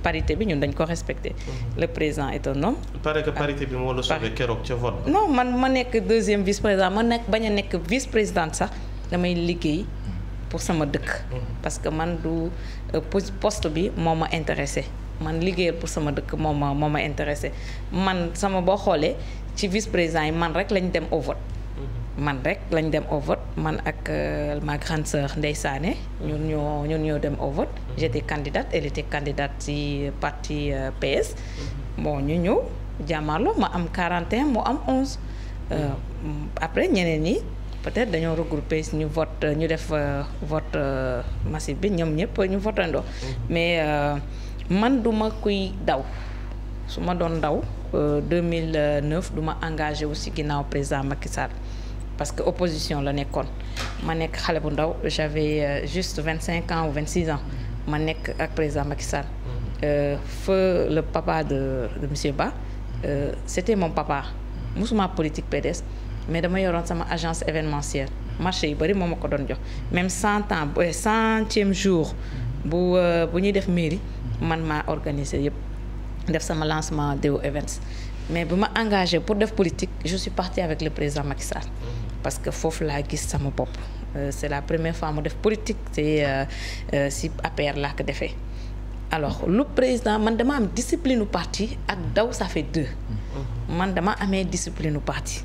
parité bi ñun dañ ko respecté. le président est un homme. paraît que parité bi moo la sauvé keroog ca vote. non man ma nekk deuxième vice-président ma nekk bañ a nekk vice-présidente sax damay liggéey pour sama dëkk. parce que man du poste bi moo ma intéressé man liggéeyal pour sama dëkk moo ma intéressé man sama boo xoolee ci vice-président yi man rek lañ dem au vote. man ak ma grande sœur Ndeye Sané ñun ñoo dem au vote. j'étais candidate elle était candidate ci parti PS. bon ñu ñëw jàmmarloo ma am 41 mu am 11. après ñeneen ñi peut-être dañoo regrouper ñu vote ñu def vote massif bi ñoom ñëpp ñu votandoo. mais man duma kuy daw su ma doon daw 2009 duma engagé wu ci ginnaaw président Macky Sall. parce que opposition la nekkoon ma nekk xale bu ndaw j'avais juste 25 ans ou 26 ans ma nekk ak président Macky Sall. feu le papa de monsieur Ba c'était mon papa musuma politique PDS mais dama yoroon sama agence événementielle marché yu bari moo ma ko doon jox même 100e jour bu ñuy def mairie man maa organisé yëpp def sama lancement Deo Events mais bu ma engagé pour def politique je suis partie avec le président Macky Sall. parce que foofu laa gis sama bopp c'est la première fois mu def politique c'est si APR laa ko defee alors lu président man dama am discipline u parti ak daw ça fait 2 man dama amee discipline u parti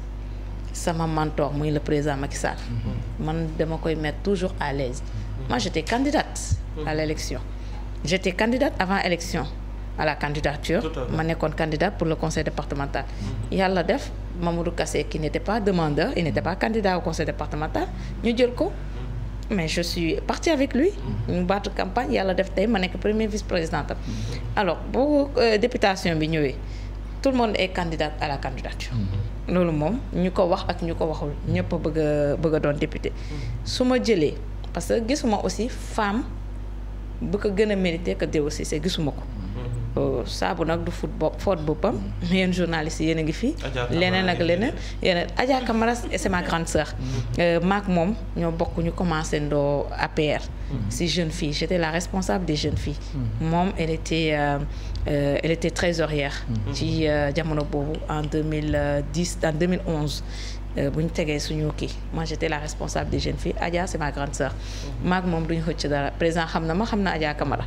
sama mentor muy le président Macky Sall man dama koy mettre toujours à l'aise moi j'étais candidate à l'élection j'étais candidate avant élection à la candidature ma nekkoon candidate pour le conseil départemental yàlla def Mamadou Kassé qui n'était pas demandeur il n'était pas candidat au conseil départemental ñu jël ko mais je suis partie avec lui ñu battu campagne yàlla def tey ma nekk première vice-présidente alors bu députation bi ñëwee tout le monde est candidat à la candidature loolu moom ñu ko wax ak ñu ko waxul ñëpp bëgg a doon député su ma jëlee parce que gisuma aussi femme bu ko gën a mérité que Deo Cissé gisuma ko saabu nag du foot boppam yéen journalistes yi yéen a ngi fi leneen ak leneen yeneen Adja Camara c'est ma grande sœur maak moom ñoo bokk ñu commencé ndoo APR si jeune fille j'étais la responsable des jeunes filles moom elle était trésorière ci jamono boobu en 2011 bu ñu tegee suñu kii moi j'étais la responsable des jeunes filles Adja c'est ma grande sœur maak moom duñu xëcc dara président xam na ma xam na Adja Camara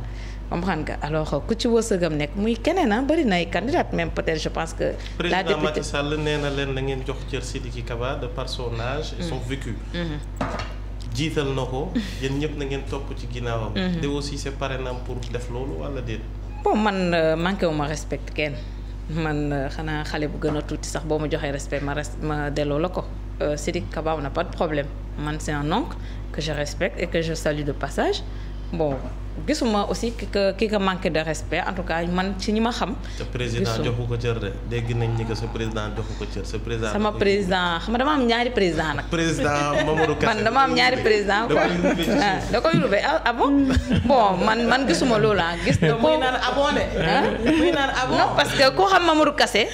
comprendre nga alors ku ci wërsëgam nekk muy keneen bëri na ay candidate même peut-être je pense que la députée président Macky Sall nee na leen na ngeen jox cër Sidiki Kaba de par son âge et son vécu jiital na ko yéen ñëpp na ngeen topp ci ginnaawam Deo Cissé pare na pour def loolu wala déet bon man manqué wu ma respect kenn man xanaa xale bu gën a tuuti sax boo ma joxee respect ma delloo la ko Sidiki Kaba on n'a pas de problème man c'est un oncle que je respecte et que je salue de passage bon gisuma aussi ki ko manque de respect en tout cas man ci ñi ma xam. te président joxu ko cër de dégg nañ ni que sa président joxu ko cër sa président. sama président xam nga dama am ñaari président nag. président Mamadou Kassé man dama am ñaari président quoi da koy rubé ah bon bon man gisuma loolu gis. muy naan abon de. muy naan abon non parce que koo xam Mamadou Kassé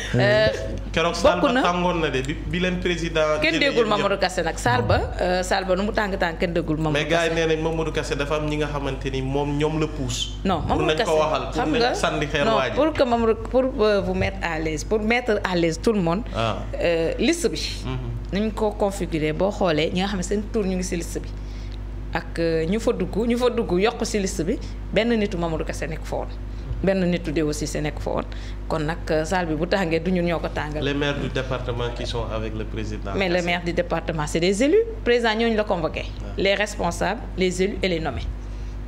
keroog saal ba tàngoon na de bi leen président. kenn déggul Mamadou Kassé nag saal ba nu mu tàng kenn déggul Mamadou Kassé. mais gars yi nee nañ Mamadou Kassé dafa am ñi nga xamante ni ñoom la pousse. non Mamadou Kassé pour nañ ko waxal pour nañ sànni xeer waa ji. pour que Mamadou pour vous mettre à l'aise pour mettre à l'aise tout le monde. liste bi. nañ ko configurer boo xoolee ñi nga xam ne seen tour ñu ngi ci liste bi ak ñu fa dugg yokk ci liste bi benn nitu Mamadou Kassé nekk fa woon benn nitu Deo Cissé nekk fa woon kon nag salle bi bu tàngee du ñun ñoo ko tàngal. les maires du département qui sont avec le président. mais les maires du département c'est des élus président ñooñu la convoqué. les responsables les élus et les nommés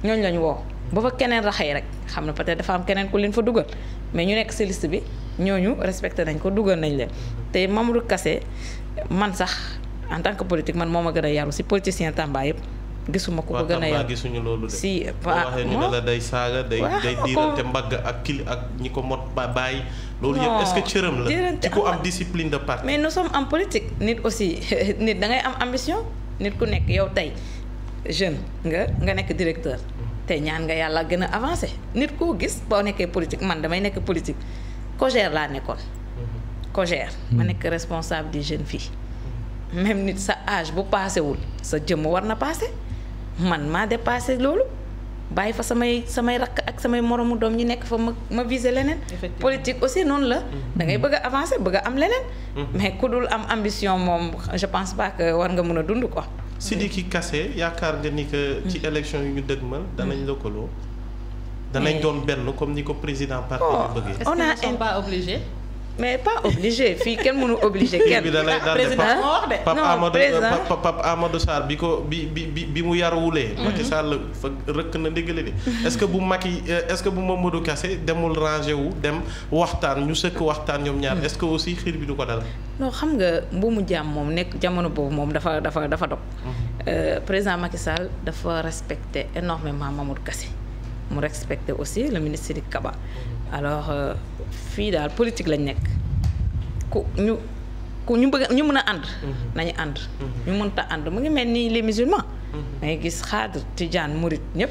ñooñu la ñu woo ba fa keneen raxee rek xam na peut-être dafa am keneen ku leen fa dugal mais ñu nekk ci liste bi ñooñu respecté nañ ko dugal nañ leen te Mamadou Kassé man sax en tant que politique man moo ma gën a yaru ci politicien Tamba yëpp. gisuma ko gën a yàgg gisuñu loolu de. si waxee ñu ne la day saaga day diirante mbagg ak ñi ko mot bàyyi. loolu yëpp est-ce que cëram la ci ku am discipline de parti. mais nous sommes en politique nit aussi nit da ngay am ambition nit ku nekk yow tey jeune nga nekk directeur tey ñaan nga yàlla gën a avancé nit koo gis boo nekkee politique man damay nekk politique COJER laa nekkoon. COJER ma nekk responsable des jeunes filles même nit sa âge bu paase wul sa jëmm war na paase. man maa dépassé loolu bàyyi fa samay rakk ak samay moromu doom ñi nekk fa ma viser leneen. politique aussi noonu la. da ngay bëgg a avancer bëgg a am leneen. mais ku dul am ambition moom je pense pas que war nga mën a dund quoi. Sidiki Kassé yaakaar nga ni que ci élection yu ñu dëgmal danañ lëkkaloo. danañ doon benn comme ni ko président parti bi bëggee. on a pas obligé. mais pas obligé fii kenn mënu obligé kenn. président moo wax de. Pape Amadou Sarr bi mu yarawulee. Macky Sall fa rëkk na ndigale de. est-ce que bu Mamadou Kassé demul rangé wu dem waxtaan ñu sëkk waxtaan ñoom ñaar est-ce que aussi xiir bi du ko dal. non xam nga mbuumu jàmm moom nekk jamono boobu moom dafa dog. président Macky Sall dafa respecter énormément Mamadou Kassé mu respecter aussi le ministre Sidiki Kaba alors. fii daal politique lañ nekk ñu bëgg ñu mën a ànd. nañu ànd. ñu mënta ànd mu ngi mel ni les musulmans. dangay gis xaadir tijaan murit ñëpp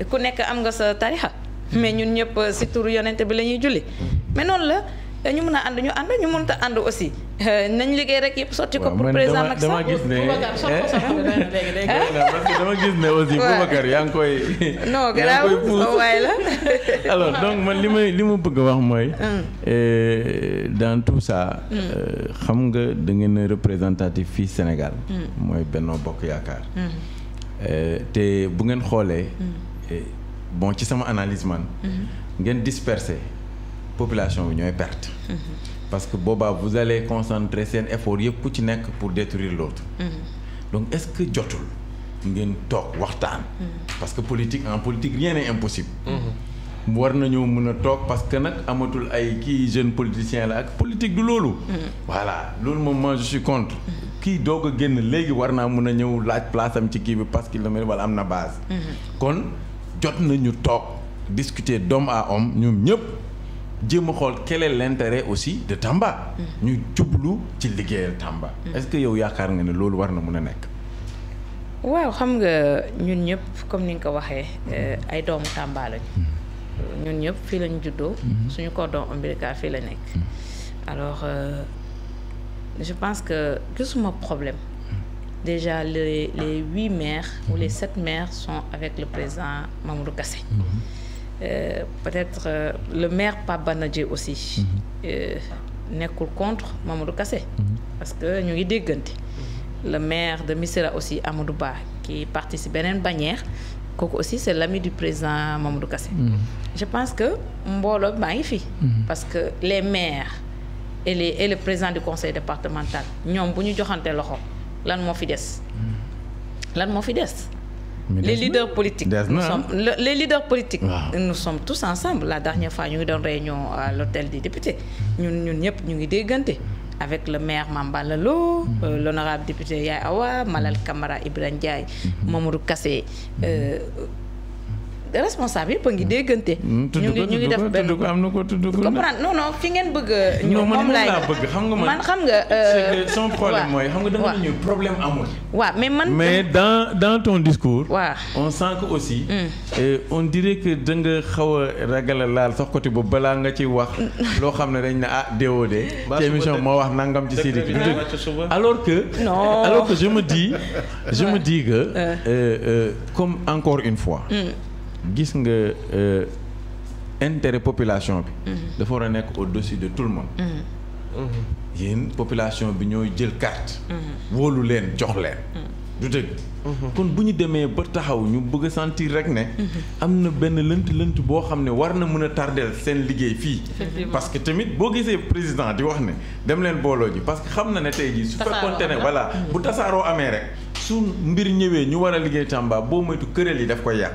ku nekk am nga sa tarixa mais ñun ñëpp ci turu yonente bi la ñuy julli mais noonu la ñu mën a ànd ñu mënta ànd aussi nañ liggéey rek yëpp sotti ko pour président Macky Sall. dama gis ne dama gis ne aussi Boubacar yaa ngi koy. non grave waaye la. alors donc man li ma bëgg a wax mooy. dans tout ça. xam nga da ngeen a représentatif fii Sénégal. mooy Benno Bokk Yaakaar. te bu ngeen xoolee. bon ci sama analyse man. ngeen dispersé. population bi ñooy perte. parce que boobaa vous allez concentrer seen effort yëpp ku ci nekk pour détruire l'autre. donc est-ce que jotul ngeen toog waxtaan. parce que en politique rien n'est impossible. war nañoo mën a toog parce que nag amatul ay kii jeune politicien la ak politique du loolu. voilà loolu moom moi je suis contre. kii doog a génn léegi war naa mën a ñëw laaj place am ci kii bi parce que la mel wala am na base. kon jot nañu toog discuter d'homme à homme ñoom ñëpp. jéem a xool quel est l'intérêt aussi de Tamba. ñu jublu ci liggéeyal Tamba. est-ce que yow yaakaar nga ne loolu war na mën a nekk. waaw xam nga ñun ñëpp comme ni nga ko waxee ay doomu Tamba lañ. ñun ñëpp fii lañ juddoo. suñu cordon ombilical fii la nekk. alors je pense que gisuma problème déjà les 8 maires ou les 7 maires sont avec le président Mamadou Kassé. Peut-être le maire Pape Banadji aussi nekkul contre Mamadou Kassé parce que ñu ngi déggante le maire de Missirah aussi Amadou Ba qui participe beneen bannière kooku aussi c'est l'ami du président Mamadou Kassé. Je pense que mbooloo baa ngi fi parce que les maires et le président du conseil départemental ñoom bu ñu joxante loxo lan moo fi des les leaders politiques nous sommes tous ensemble. La dernière fois ñu ngi doon réunion à l'hôtel des députés ñun ñëpp ñu ngi déggante avec le maire Mambala Lo, l'honorable député Yaye Awa, Malal Camara, Ibrahima Ndiaye, Mamadou Kassé. responsable yëpp a ngi déggante. ñu ngi def benn am na ko tudd ko. comprendre non fi ngeen bëgg. ñu moom laay bëgg xam nga man xam nga. c'est que son problème mooy xam nga da nga ñëw problème amul. waaw mais dans ton discours. waaw on sent que aussi. on dirait que da nga xaw a ragal a laal sax côté boobu balaa nga ci wax loo xam ne dañ ne déwoo de. ci émission moo wax nangam ci Sidiki. alors que je me dis que comme encore une fois. gis nga intérêt population bi. dafa war a nekk au-dessus de tout le monde. yéen population bi ñooy jël carte. wóolu leen jox leen. du dëgg. kon bu ñu demee ba taxaw ñu bëgg a sentir rek ne. am na benn lënt boo xam ne war na mën a tardeel seen liggéey fii. parce que tamit boo gisee président di wax ne dem leen booloo ji parce que xam na ne tey jii su fekkoonte ne voilà bu tasaaroo amee rek su mbir ñëwee ñu war a liggéey Tamba boo moytu këral yi daf koy yàq.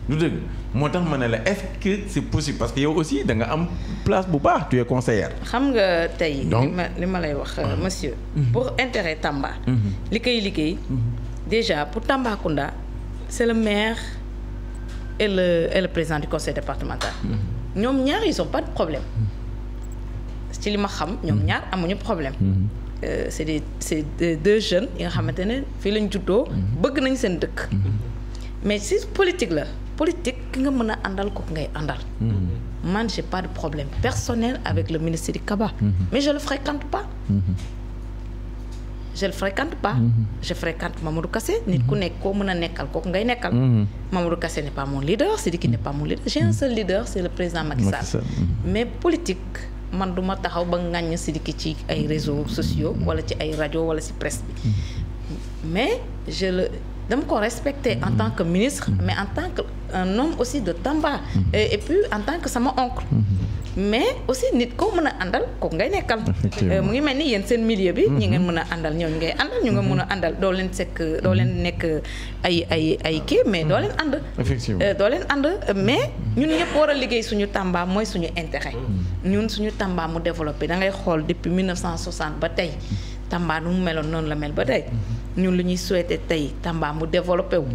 du dëgg moo tax ma ne la est-ce que c'est possible parce que yow aussi da nga am place bu baax tu es conseillère. xam nga tey. li ma lay wax monsieur. pour intérêt Tamba. li koy liggéey. déjà pour Tambacounda c'est le maire et le président du conseil départemental. ñoom ñaar ils ont pas de problème. ci li ma xam ñoom ñaar amuñu problème. c'est deux jeunes yi nga xamante ne fii lañ juddoo. bëgg nañ seen dëkk. mais si politique la politique ki nga mën a àndal kooku ngay àndal. man j'ai pas de problème personnel avec le ministre Sidiki Kaba. mais je le fréquente pas. je fréquente Mamadou Kassé. nit ku nekk koo mën a nekkal kooku ngay nekkal. Mamadou Kassé n'est pas mon leader Sidiki n'est pas mon leader j'ai un seul leader c'est le président Macky Sall. mais politique man du ma taxaw ba ŋàññ Sidiki ci ay réseaux sociaux wala ci ay rajo wala ci presse bi. mais dama ko respecter en tant que ministre mais en tant que un homme aussi de Tamba et puis en tant que sama oncle mais aussi nit koo mën a àndal kooku ngay nekkal mu ngi mel ni yéen seen milieu bi ñi ngeen mën a àndal ñooñu ngay àndal ñu nga mën a àndal doo leen nekk ay kii mais doo leen ànd doo leen ànd mais ñun ñëpp war a liggéey suñu Tamba mooy suñu intérêt ñun suñu Tamba mu développé da ngay xool depuis 1960 ba tey Tamba nu mu meloon noonu la mel ba tey ñun lu ñuy souhaité tey Tamba mu développé wu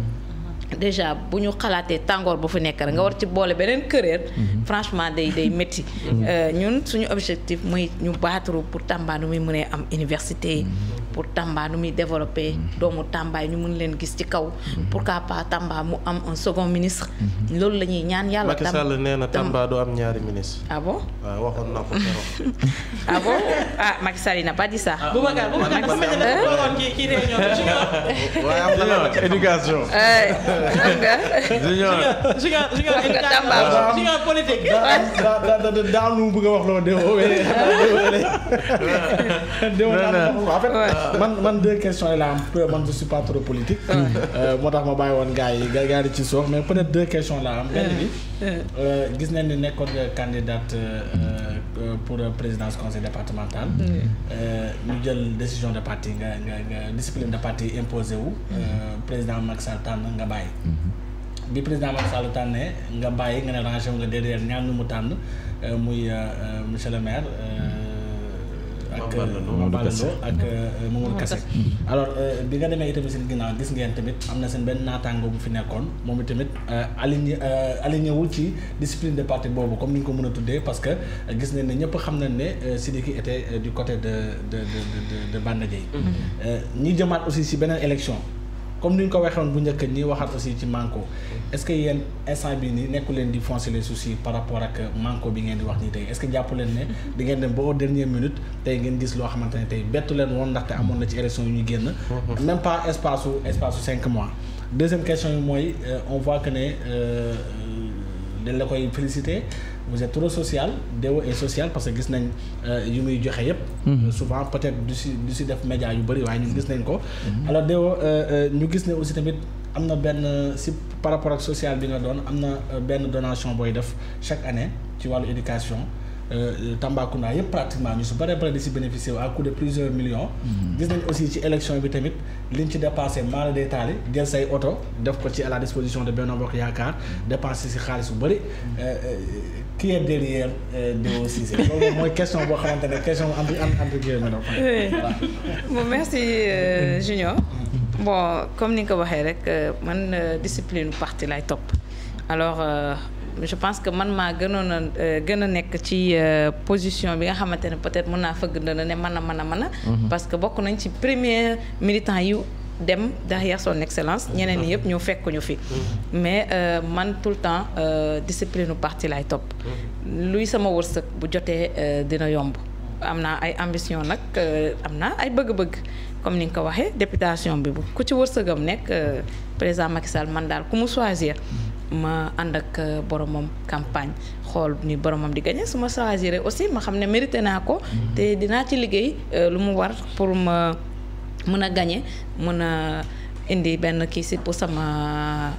déjà bu ñu xalaatee tàngoor bu fi nekk rek nga war ci boole beneen këreer franchement day métti ñun suñu objectif mooy ñu battre pour Tamba nu muy mënee am université pour Tamba nu muy développé doomu Tamba yi ñu mën leen gis ci kaw pourquoi pas Tamba mu am un second ministre loolu la ñuy ñaan yàlla. Macky Sall nee na Tamba du am ñaari ministre. ah bon waaw waxoon na ko keroog. ah bon ah Macky Sall il n'a pas dit ça. Boubacar éducation. junior politique. daaw nu mu bëgg a wax loolu de man deux questions yi la am man je suis pas trop politique. moo tax ma bàyyi woon gars yi di ci soox mais peut-être deux questions la am. benn bi gis nañ ni nekkoon nga candidate pour présidence conseil départemental. ñu jël décision de parti nga discipline de parti imposé wu. président Macky Sall tànn nga bàyyi. bi président Macky Sall tànnee nga bàyyi nga ne rangé nga derrière ñaar ñu mu tànn muy monsieur le maire ak Maballo ak Mamadou Kassé. alors bi nga demee itamit seen ginnaaw gis ngeen tamit am na seen benn naataango bu fi nekkoon moom itamit aligné wul ci discipline de parti boobu comme ni ñu ko mën a tuddee parce que gis nañ ne ñëpp xam nañ ne Sidiki était du côté de Banda Dièye. ñi jëmaat aussi si beneen élection. comme ni ñu ko waxee woon bu njëkk ñi waxaat aussi ci manko est-ce que yéen instant bii nii nekku leen di foncer les soucis par rapport ak manko bi ngeen di wax nii tey est-ce que jàpp leen ne di ngeen dem ba au dernière minute tey ngeen gis loo xamante ne tey bettu leen woon ndaxte amoon na ci élection yu ñu génn. même pas espace su 5 mois. deuxième question yi mooy on voit que ne dañ la koy féliciter. vous êtes trop social Deo est social parce que gis nañ yu muy joxe yëpp. souvent peut-être du si def média yu bëri waaye ñun gis nañ ko. alors Deo ñu gis ne aussi tamit am na benn si par rapport ak social bi nga doon am na benn donation booy def chaque année ci wàllu éducation. Tambacounda yëpp pratiquement ñu su bëree bëri di si bénéficier à coût de plusieurs millions. gis nañ aussi ci élection bi tamit liñ ci dépensé maala day taali jël say oto def ko ci à la disposition de Benno Bokk Yaakaar dépensé si xaalis bu bëri qui est derrière Deo Cissé loolu mooy question boo xamante ne question entre guillemets voilà. Bon merci Junior. Bon comme ni nga ko waxee rek man discipline parti lay topp alors je pense que man maa gënoon a gën a nekk ci position bi nga xamante ne peut-être mën naa fëgg na ne mën a parce que bokk nañ ci premier militant yu dem derrière son excellence ñeneen ñi yëpp ñoo fekkuñu fi mais man tout le temps discipline u parti lay topp luy sama wërsëg bu jotee dina yomb am naa ay ambition nag am naa ay bëgg-bëgg comme ni nga ko waxee députation bi bu ku ci wërsëgam nekk président Macky Sall man daal ku mu choisir ma ànd ak boromam campagne xool ni boromam di gagné su ma choisir aussi ma xam ne mérité naa ko te dinaa ci liggéey lu mu war pour ma mën a gagné mën a indi benn kii si pour sama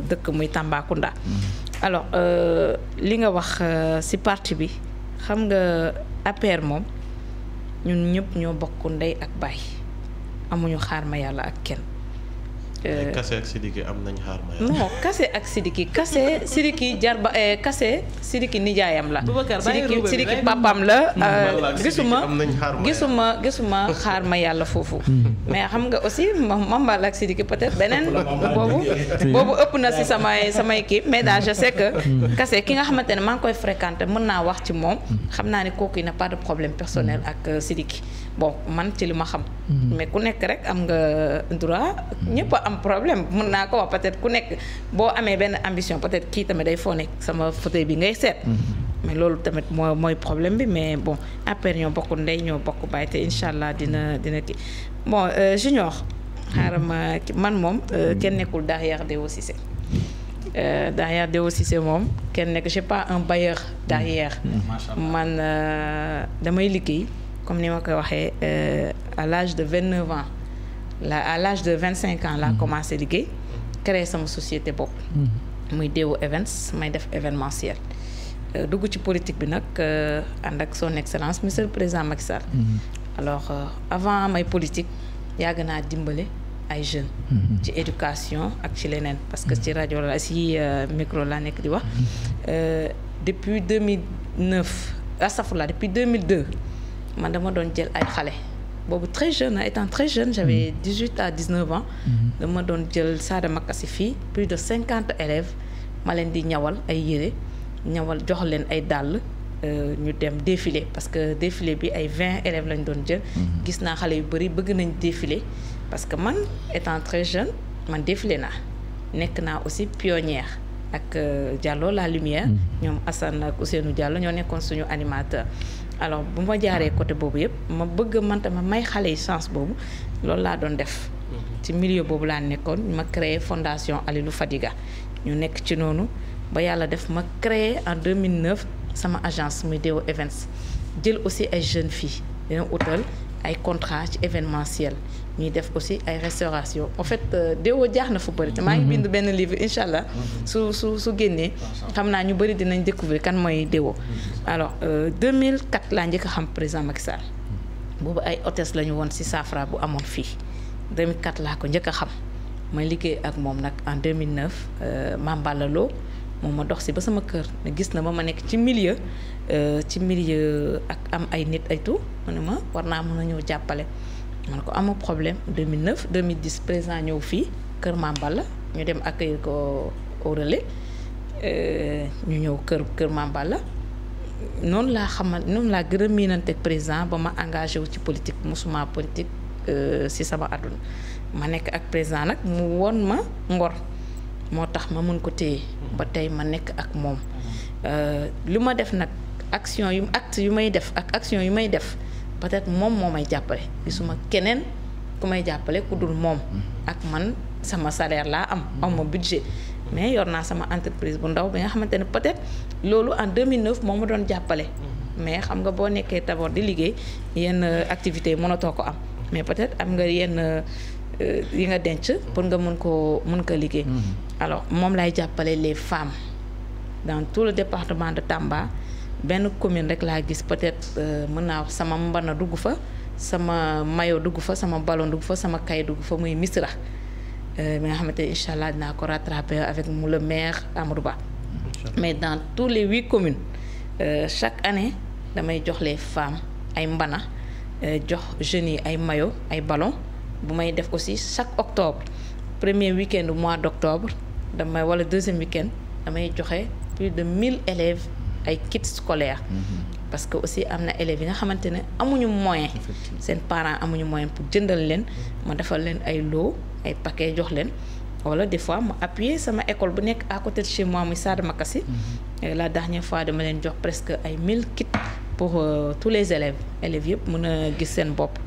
dëkk muy Tambacounda. alors li nga wax si parti bi xam nga APR moom ñun ñëpp ñoo bokk ndey ak baay amuñu xaar ma yàlla ak kenn. Kase ak Sidiki am nañ xaar ma yàlla. non Kase ak Sidiki Kase Sidiki nijaayam la. Sidiki papam la. gisuma xaar ma yàlla foofu. mais xam nga aussi Mambal ak Sidiki peut-être beneen boobu ëpp na si samay kii mais daal je sais que Kase ki nga xamante ne maa ngi koy fréquenter mën naa wax ci moom xam naa ne kooku il n'a pas de problème personnel ak Sidiki bon man ci li ma xam. mais ku nekk rek am nga droit ñëpp am problème mën naa ko wax peut-être ku nekk boo amee benn ambition peut-être kii tamit day foo nekk sama fauteuil bi ngay seet mais loolu tamit mooy problème bi mais bon après ñoo bokk ndey ñoo bokk bàyyi te incha allah dina kii bon Junior xaaral man moom kenn nekkul derrière Deo Cissé derrière Deo Cissé moom kenn nekk j'ai pas un bailleur derrière man damay liggéey comme ni ma koy waxee à l'âge de 29 ans à l'âge de 25 ans laa commencé liggéey créer sama société bopp muy Deo Events may def événementiel dugg ci politique bi nag ànd ak son excellence monsieur le président Macky Sall alors avant may politique yàgg naa dimbale ay jeunes ci éducation ak ci leneen parce que ci rajo la ci micro laa nekk di wax depuis 2009 astafurlah depuis 2002 man dama doon jël ay xale boobu très jeune étant très jeune j'avais 18 à 19 ans dama doon jël Sada Makassi fii plus de 50 élèves ma leen di ñawal ay yére ñawal jox leen ay dàll ñu dem défilé parce que défilé bi ay 20 élèves lañ doon jël gis naa xale yu bëri bëgg nañ défilé parce que man étant très jeune man défilé naa nekk naa aussi pionnière ak Diallo la lumière ñoom Assane ak Ousseynou Diallo ñoo nekkoon suñu animateur alors bu ma jaaree côté boobu yëpp ma bëgg man tamit may xale yi chance boobu loolu laa doon def ci milieu boobu laa nekkoon ma créé fondation Alilou Fadiga ñu nekk ci noonu ba yàlla def ma créé en 2009 sama agence muy Deo Events jël aussi ay jeunes filles dina utal ay contrat ci événementiel ñuy def aussi ay restauration en fait Deo jaax na fu bëri te maa ngi bind benn livre incha allah su génnee xam naa ñu bëri dinañ découvrir kan mooy Deo alors 2004 laa njëkk a xam président Macky Sall boobu ay hôtesse la ñu woon ci Safra bu amoon fii 2004 laa ko njëkk a xam may liggéey ak moom nag en 2009 Mambala Lo moom ma dox ci ba sama kër ne gis na ma nekk ci milieu ak am ay nit ay tout mu ne ma war naa mën a ñëw jàppale man ko amoo problème 2009 2010 président ñëw fii kër Mambala ñu dem accueillir ko au relais ñu ñëw kër Mambala noonu laa gën a miinanteeg président ba ma engagé wu ci politique musuma politique ci sama àdduna ma nekk ak président nag mu won ma ngor moo tax ma mën ko téye ba tey ma nekk ak moom li ma def nag acte yu may def ak action yu may def peut-être moom moo may jàppale gisuma keneen ku may jàppale ku dul moom ak man sama salaire laa am ma budget mais yor naa sama entreprise bu ndaw bi nga xamante ne peut-être loolu en 2009 moo ma doon jàppale mais xam nga boo nekkee d'abord di liggéey yenn activités yi mënatoo ko am mais peut-être am nga yenn yi nga denc pour nga mën ko liggéey alors moom lay jàppale les femmes dans tout le département de Tamba benn commune rek laa gis peut-être mën naa wax sama mbana dugg fa sama mayo dugg fa sama ballon dugg fa sama kay dugg fa muy Misra mi nga xamante incha allah dinaa ko rattraper avec le maire Amadou Ba mais dans tous les 8 communes chaque année damay jox les femmes ay mbana jox jeunes yi ay mayo ay ballon bu may def aussi chaque octobre premier week-end du mois d'octobre wala deuxième week-end damay joxe plus de 1000 élèves ay kits scolaires. Parce que aussi am na élèves yi nga xamante ne amuñu moyen seen parents amuñu moyen pour jëndal leen ma defal leen ay lot ay paquet jox leen wala des fois ma appuyer sama école bu nekk à côté de chez moi muy Sada Makassi. La dernière fois dama leen jox presque ay 1000 kits pour tous les élèves yëpp mën a gis seen bopp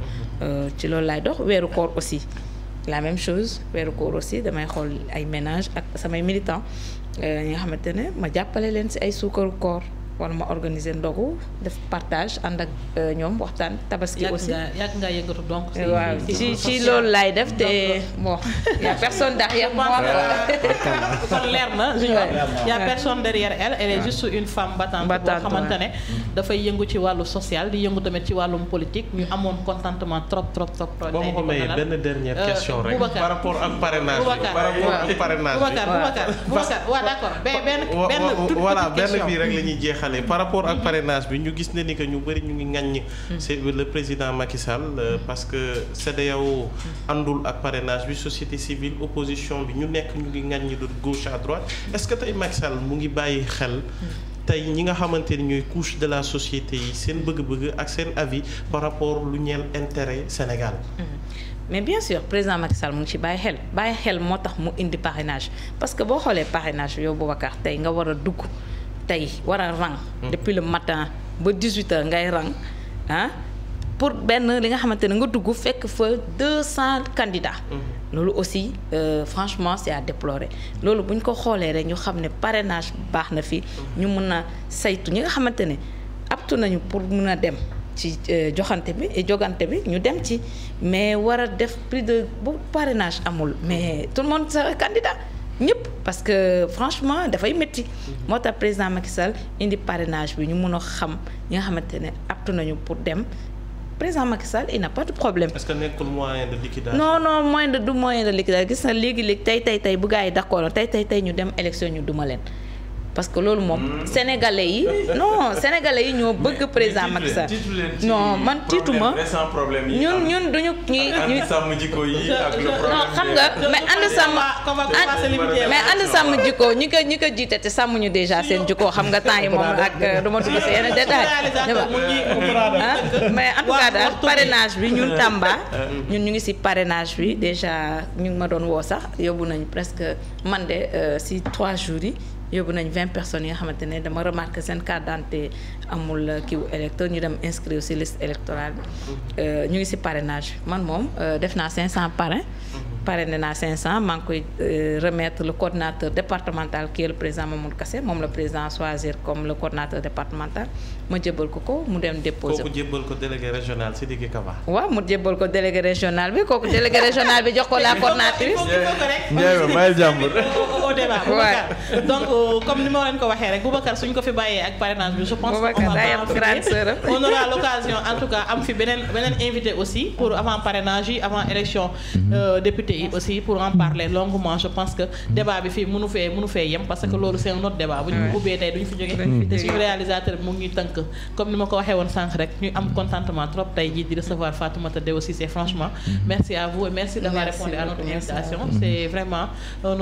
ci loolu laay dox. weeru koor aussi la même chose weeru koor aussi damay xool ay ménage ak samay militants ñi nga xamante ne ma jàppale leen ci ay suukaru koor wala ma organiser ndogu def partage ànd ak ñoom waxtaan tabaski aussi yàgg nga yëngatu donc. waaw ci loolu laay def te bon y a personne derrière moi. kon leer na Junior y a personne derrière elle elle est juste une femme battante boo xamante ne dafay yëngu ci wàllu social di yëngu tamit ci wàllum politique ñu amoon contentement trop. boo ma ko mayee benn dernière question rek par rapport ak parrainage bi par rapport ak parrainage bi Boubacar waaw d'accord benn voilà benn bii rek la ñuy jeexal par rapport ak parrainage bi ñu gis ne ni que ñu bëri ñu ngi ŋaññ c'est le président Macky Sall parce que CEDEAO àndul ak parrainage bi société civile opposition bi ñu nekk ñu ngi ŋaññ de gauche à droite est-ce que tey Macky Sall mu ngi bàyyi xel tey ñi nga xamante ni ñooy couche de la société yi seen bëgg-bëgg ak seen avis par rapport lu ñeel intérêt Sénégal. Mais bien sûr président Macky Sall mu ngi ci bàyyi xel moo tax mu indi parrainage parce que boo xoolee parrainage yow Boubacar tey nga war a dugg tey war a rang depuis le matin ba 18h ngay rang pour benn li nga xamante ne nga dugg fekk fa 200 candidats. loolu aussi franchement c'est à déplorer loolu bu ñu ko xoolee rek ñu xam ne parrainage baax na fi ñu mën a saytu ñi nga xamante ne aptu nañu pour mën a dem ci jogante bi ñu dem ci mais war a def plus de bu parrainage amul mais tout le monde sera candidat ñëpp parce que franchement dafay métti moo tax président Macky Sall indi parrainage bi ñu mun a xam ñi nga xamante ne aptu nañu pour dem président Macky Sall il n'a pas de problème. Est-ce que nekkul moyen de liquidation? non moyen de liquidation gis na léegi tey bu gars yi d'accord tey ñu dem élection ñu duma leen. parce que loolu moom sénégalais yi ñoo bëgg président Macky Sall non man tiituma ñun duñu ñuy sàmm jikko yi ak le problème non xam nga mais ànd sàmm jikko ñi ko jiite te sàmmuñu déjà seen jikko xam nga temps yi moom ak du ma dugg si yenn détails mais en tout cas daal parrainage bi ñun Tamba ñun ñu ngi si parrainage bi déjà ñu ngi ma doon woo sax yóbbu nañ presque man de si 3 jours yi yóbbu nañ 20 personnes yi nga xamante ne dama remarqué seen carte d'identité amul kiiwu électeur ñu dem inscrire ci liste électorale bi ñu ngi ci parrainage bi man moom def naa 500 parrainé naa 500 maa ngi koy remettre le coordinateur départemental qui est le président Mamadou Kassé moom le président choisir comme le coordinateur départemental ma jébbal ko mu dem déposer kooku jébbal ko délégué régional Sidiki Kaba. waaw mu jébbal ko délégué régional bi kooku délégué régional bi jox ko la coordinatrice. Ndiaye bàyyi jàmbur. au débat Boubacar donc comme ni ma leen ko waxee rek Boubacar suñ ko fi bàyyee ak parrainage bi je pense que on aura l'occasion en tout cas am fi beneen invité aussi pour avant parrainage yi avant élection député yi aussi pour en parler longuement je pense que débat bi fii mënu fee yem parce que loolu c'est un autre débat bu ñu ubbee tey duñu fi jóge te suñu réalisateur bi mu ngi tënk comme ni ma ko waxee woon sànq rek ñu am contentement trop tey jii di recevoir Fatoumata Deo Cissé franchement merci à vous et merci d'avoir répondu à notre invitation c'est vraiment un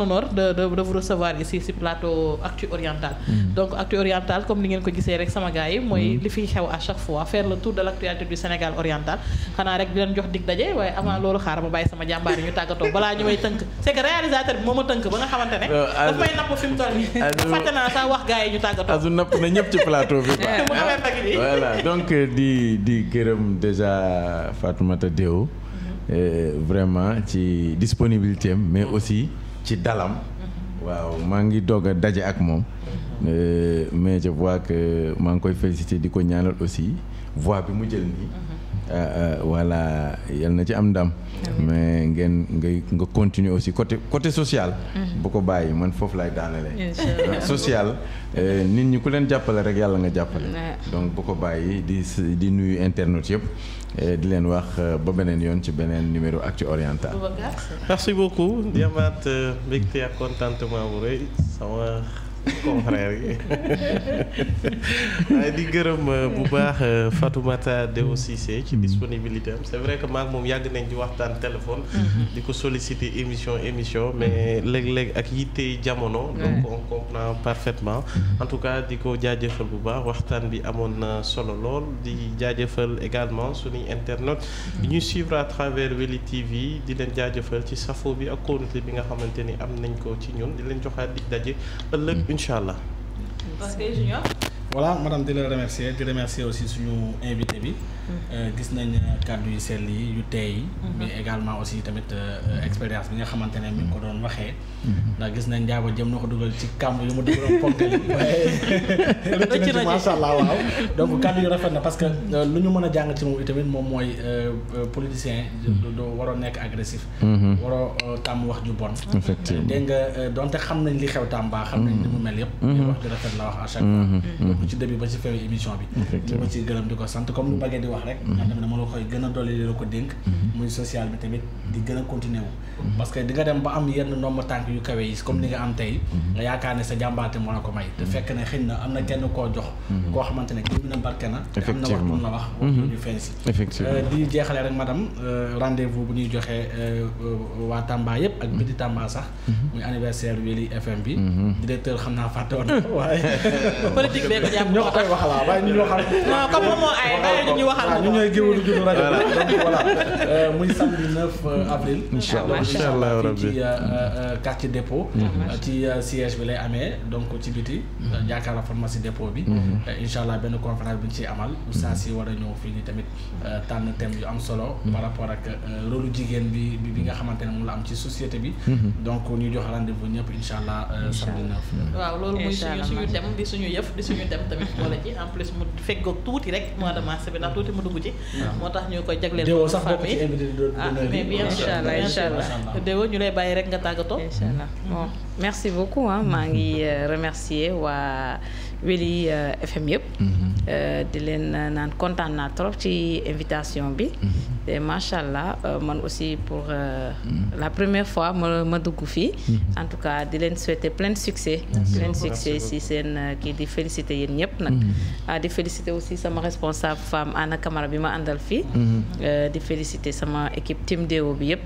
honneur de vous recevoir ici ci plateau Actu Oriental donc Actu Oriental comme ni ngeen ko gisee rek sama gars yi mooy li fiy xew à chaque fois faire le tour de l'actualité du Sénégal oriental xanaa rek di leen jox dig daje waaye avant loolu xaaral ma bàyyi sama jàmbaar yi ñu tàggatoo balaa ñu may tënk c'est que réalisateur bi moo ma tënk ba nga xamante ne daf may napp fi mu toll nii fàtte naa sax wax gars yi ñu tàggatoo asu napp na ñëpp ci plateau bi voilà donc di gërëm déjà Fatoumata Deo vraiment ci disponibilité am mais aussi ci dalam waaw maa ngi doog a daje ak moom mais je vois que maa ngi koy féliciter di ko ñaanal aussi voix bi mu jël nii voilà yal na ci am ndam mais nga continuer aussi côté social bu ko bàyyi man foofu lay daanale social nit ñi ku leen jàppale rek yàlla nga jàppale donc bu ko bàyyi di nuyu internautes yëpp di leen wax ba beneen yoon ci beneen numéro Actu Oriental. merci beaucoup di amaat mbégte ak contentement bu rëy sama confrère yi waaye di gërëm bu baax Fatoumata Deo Cissé ci disponibilité am c'est vrai que maak moom yàgg nañ di waxtaan téléphone di ko solliciter émission mais léeg-léeg ak yitte jamono donc on comprend parfaitement en tout cas di ko jaajëfal bu baax waxtaan bi amoon na solo lool di jaajëfal également suñuy internet di ñuy suivre à travers Weli TV di leen jaajëfal ci safo bi ak kóolute bi nga xamante ni am nañ ko ci ñun di leen joxaat dig daje ëllëg incha allah. parce que Junior. voilà madame di la remercier di remercier aussi suñu invité bi. gis nañ kàddu yu sell yi yu teey yi. mais également aussi tamit expérience bi nga xamante ne mi ngi ko doon waxee. ndax gis nañ Ndiago jëm na ko dugal ci kàmb yu mu dugaloon ponkal yi. rëcc na ci macha allah waaw. donc kàddu yu rafet na parce que lu ñu mën a jàng ci moom itamit moom mooy politicien. doo waroo nekk agressif. waroo tàmm wax ju bon. effectivement dégg nga donte xam nañ li xew Tamba xam nañ li mu mel yëpp. wax ju rafet la wax à chaque fois. ci début ba ci feew émission bi ñu ma ci gërëm di ko sant comme lu bëggee di wax rek dama la koy gën a dolli la ko dénk muy social bi tamit di gën a continuer wu parce que di nga dem ba am yenn ndomba tànk yu kawe yi comme ni nga am tey nga yaakaar ne sa jàmbaate moo la ko may te fekk ne xëy na am na kenn koo jox koo xamante ne kii bi na barke na te am na wax mun la wax ñu feeñ si di jeexale rek madame rendez-vous bu ñuy joxee waa Tamba yëpp ak biti Tamba sax muy anniversaire Weli FM bi directeur xam naa fàtte woon waaye politique bee ko jàpp ñoo koy wax la waaye ñu ñoo xam non comme moom moo ay bàyyi ñu waxal ñu ñooy géwélu juddu rajo donc voilà muy samedi 9 avril inchallah rabbi ci quartier dépôt ci siège bi lay amee donc ci biti jaakaar pharmacie dépôt bi inchallah benn conférence bi ñu ciy amal oustaz si war a ñëw fii nii tamit tànn thème yu am solo par rapport ak rôle jigéen bi nga xamante ne moom la am ci société bi donc ñu jox rendez-vous ñëpp inchallah samedi 9 waaw loolu muy suñu thème di suñu yëf di suñu dem tamit boole ci en plus mu feggoog tuuti rek mois de mars bi ndax tuuti mu dugg ci moo tax ñu koy jagleel Déwo sax bokk ci invité mais bien sûr inchallah Déwo ñu lay bàyyi rek nga tàggatoo inchallah bon merci beaucoup maa ngi remercier waa Weli FM yëpp di leen naan kontaan naa trop ci invitation bi te macha allah man aussi pour la première fois ma dugg fii en tout cas di leen souhaiter plein de succès si seen kii di féliciter yéen ñëpp nag di féliciter aussi sama responsable femme Anna Camara bi ma àndal fii di féliciter sama équipe team Déwo bi yëpp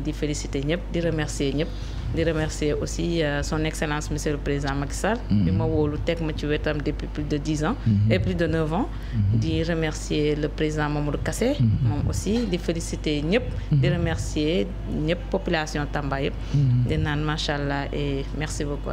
di féliciter ñëpp di remercier ñëpp di remercier aussi son excellence monsieur le président Macky Sall bi ma wóolu teg ma ci wetam depuis plus de 10 ans et plus de 9 ans di remercier le président Mamadou Kassé moom aussi di féliciter ñëpp di remercier ñëpp population Tamba yëpp di naan machallah et merci beaucoup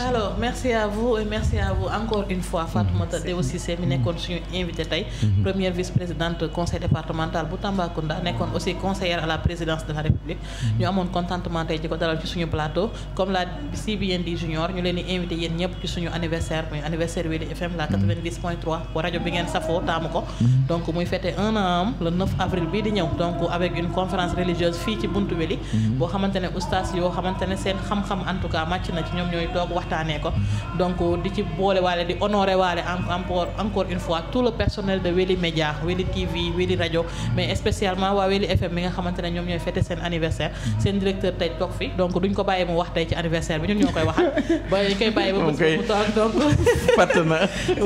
alors merci à vous et merci à vous encore une fois Fatoumata Deo Cissé mi nekkoon suñu invité tey première vice-présidente conseil départemental bu Tambacounda nekkoon aussi conseillère à la présidence de la République ñu amoon contentement tey di ko dalal ci suñu plateau comme la si bien dit Junior ñu leen di invité yéen ñëpp ci suñu anniversaire muy anniversaire Weli FM la 90.3 bu rajo bi ngeen safoo taamu ko donc muy fêté 1 an le 9 avril bii di ñëw donc avec une conférence religieuse fii ci buntu Weli boo xamante ne oustaz yoo xamante ne seen xam-xam en tout cas màcc na ci ñoom ñooy toog waxtaanee ko donc di ci boole waale di honoré waale encore une fois tout le personnel de Weli Média Weli TV Weli rajo mais spécialement waa Weli FM mi nga xamante ne ñoom ñooy fêté seen anniversaire seen directeur tey toog fi donc duñ ko bàyyi mu wax tey ci anniversaire bi ñun ñoo koy waxal ba ñu koy bàyyi ba mu toog donc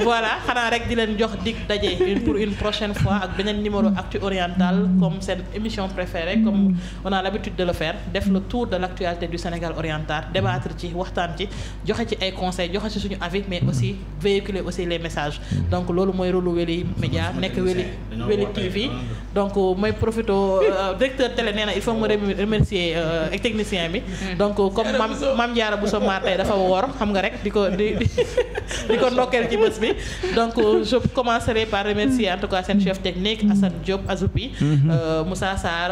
voilà xanaa rek di leen jox dig daje pour une prochaine fois ak beneen numéro Actu Oriental comme seen émission préférée comme on a l'habitude de le faire def le tour de l'actualité du Sénégal oriental débattre ci waxtaan ci joxe ci ay conseils joxe ci suñu avis mais aussi véhiculer aussi les messages donc loolu mooy rôle Weli Média nekk Weli TV donc mooy profito directeur télé nee na il faut me remercier technicien bi donc comme Mame Diarra Bousso Mar tey dafa woor xam nga rek di ko ndokkeel ci bés bi donc je commencerai par remercier en tout cas seen chef technique Assane Diop Azoupi Moussa Sarr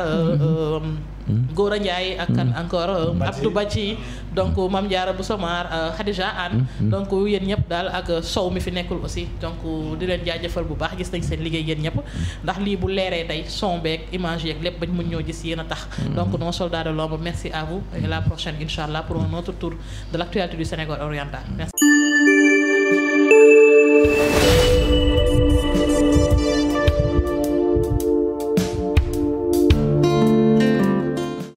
Gora Ndiaye ak kan encore Abdou Badji donc Mame Diarra Bousso Mar Khadija Anne donc yéen ñëpp daal ak Sow mi fi nekkul aussi donc di leen jaajëfal bu baax gis nañ seen liggéey yéen ñëpp ndax lii bu leeree tey son beeg image yeeg lépp bañ mun ñoo gis yéen a tax donc nos soldats de l'ombre merci à vous et la prochaine inchallah pour un autre tour de l'actualité du Sénégal oriental merci.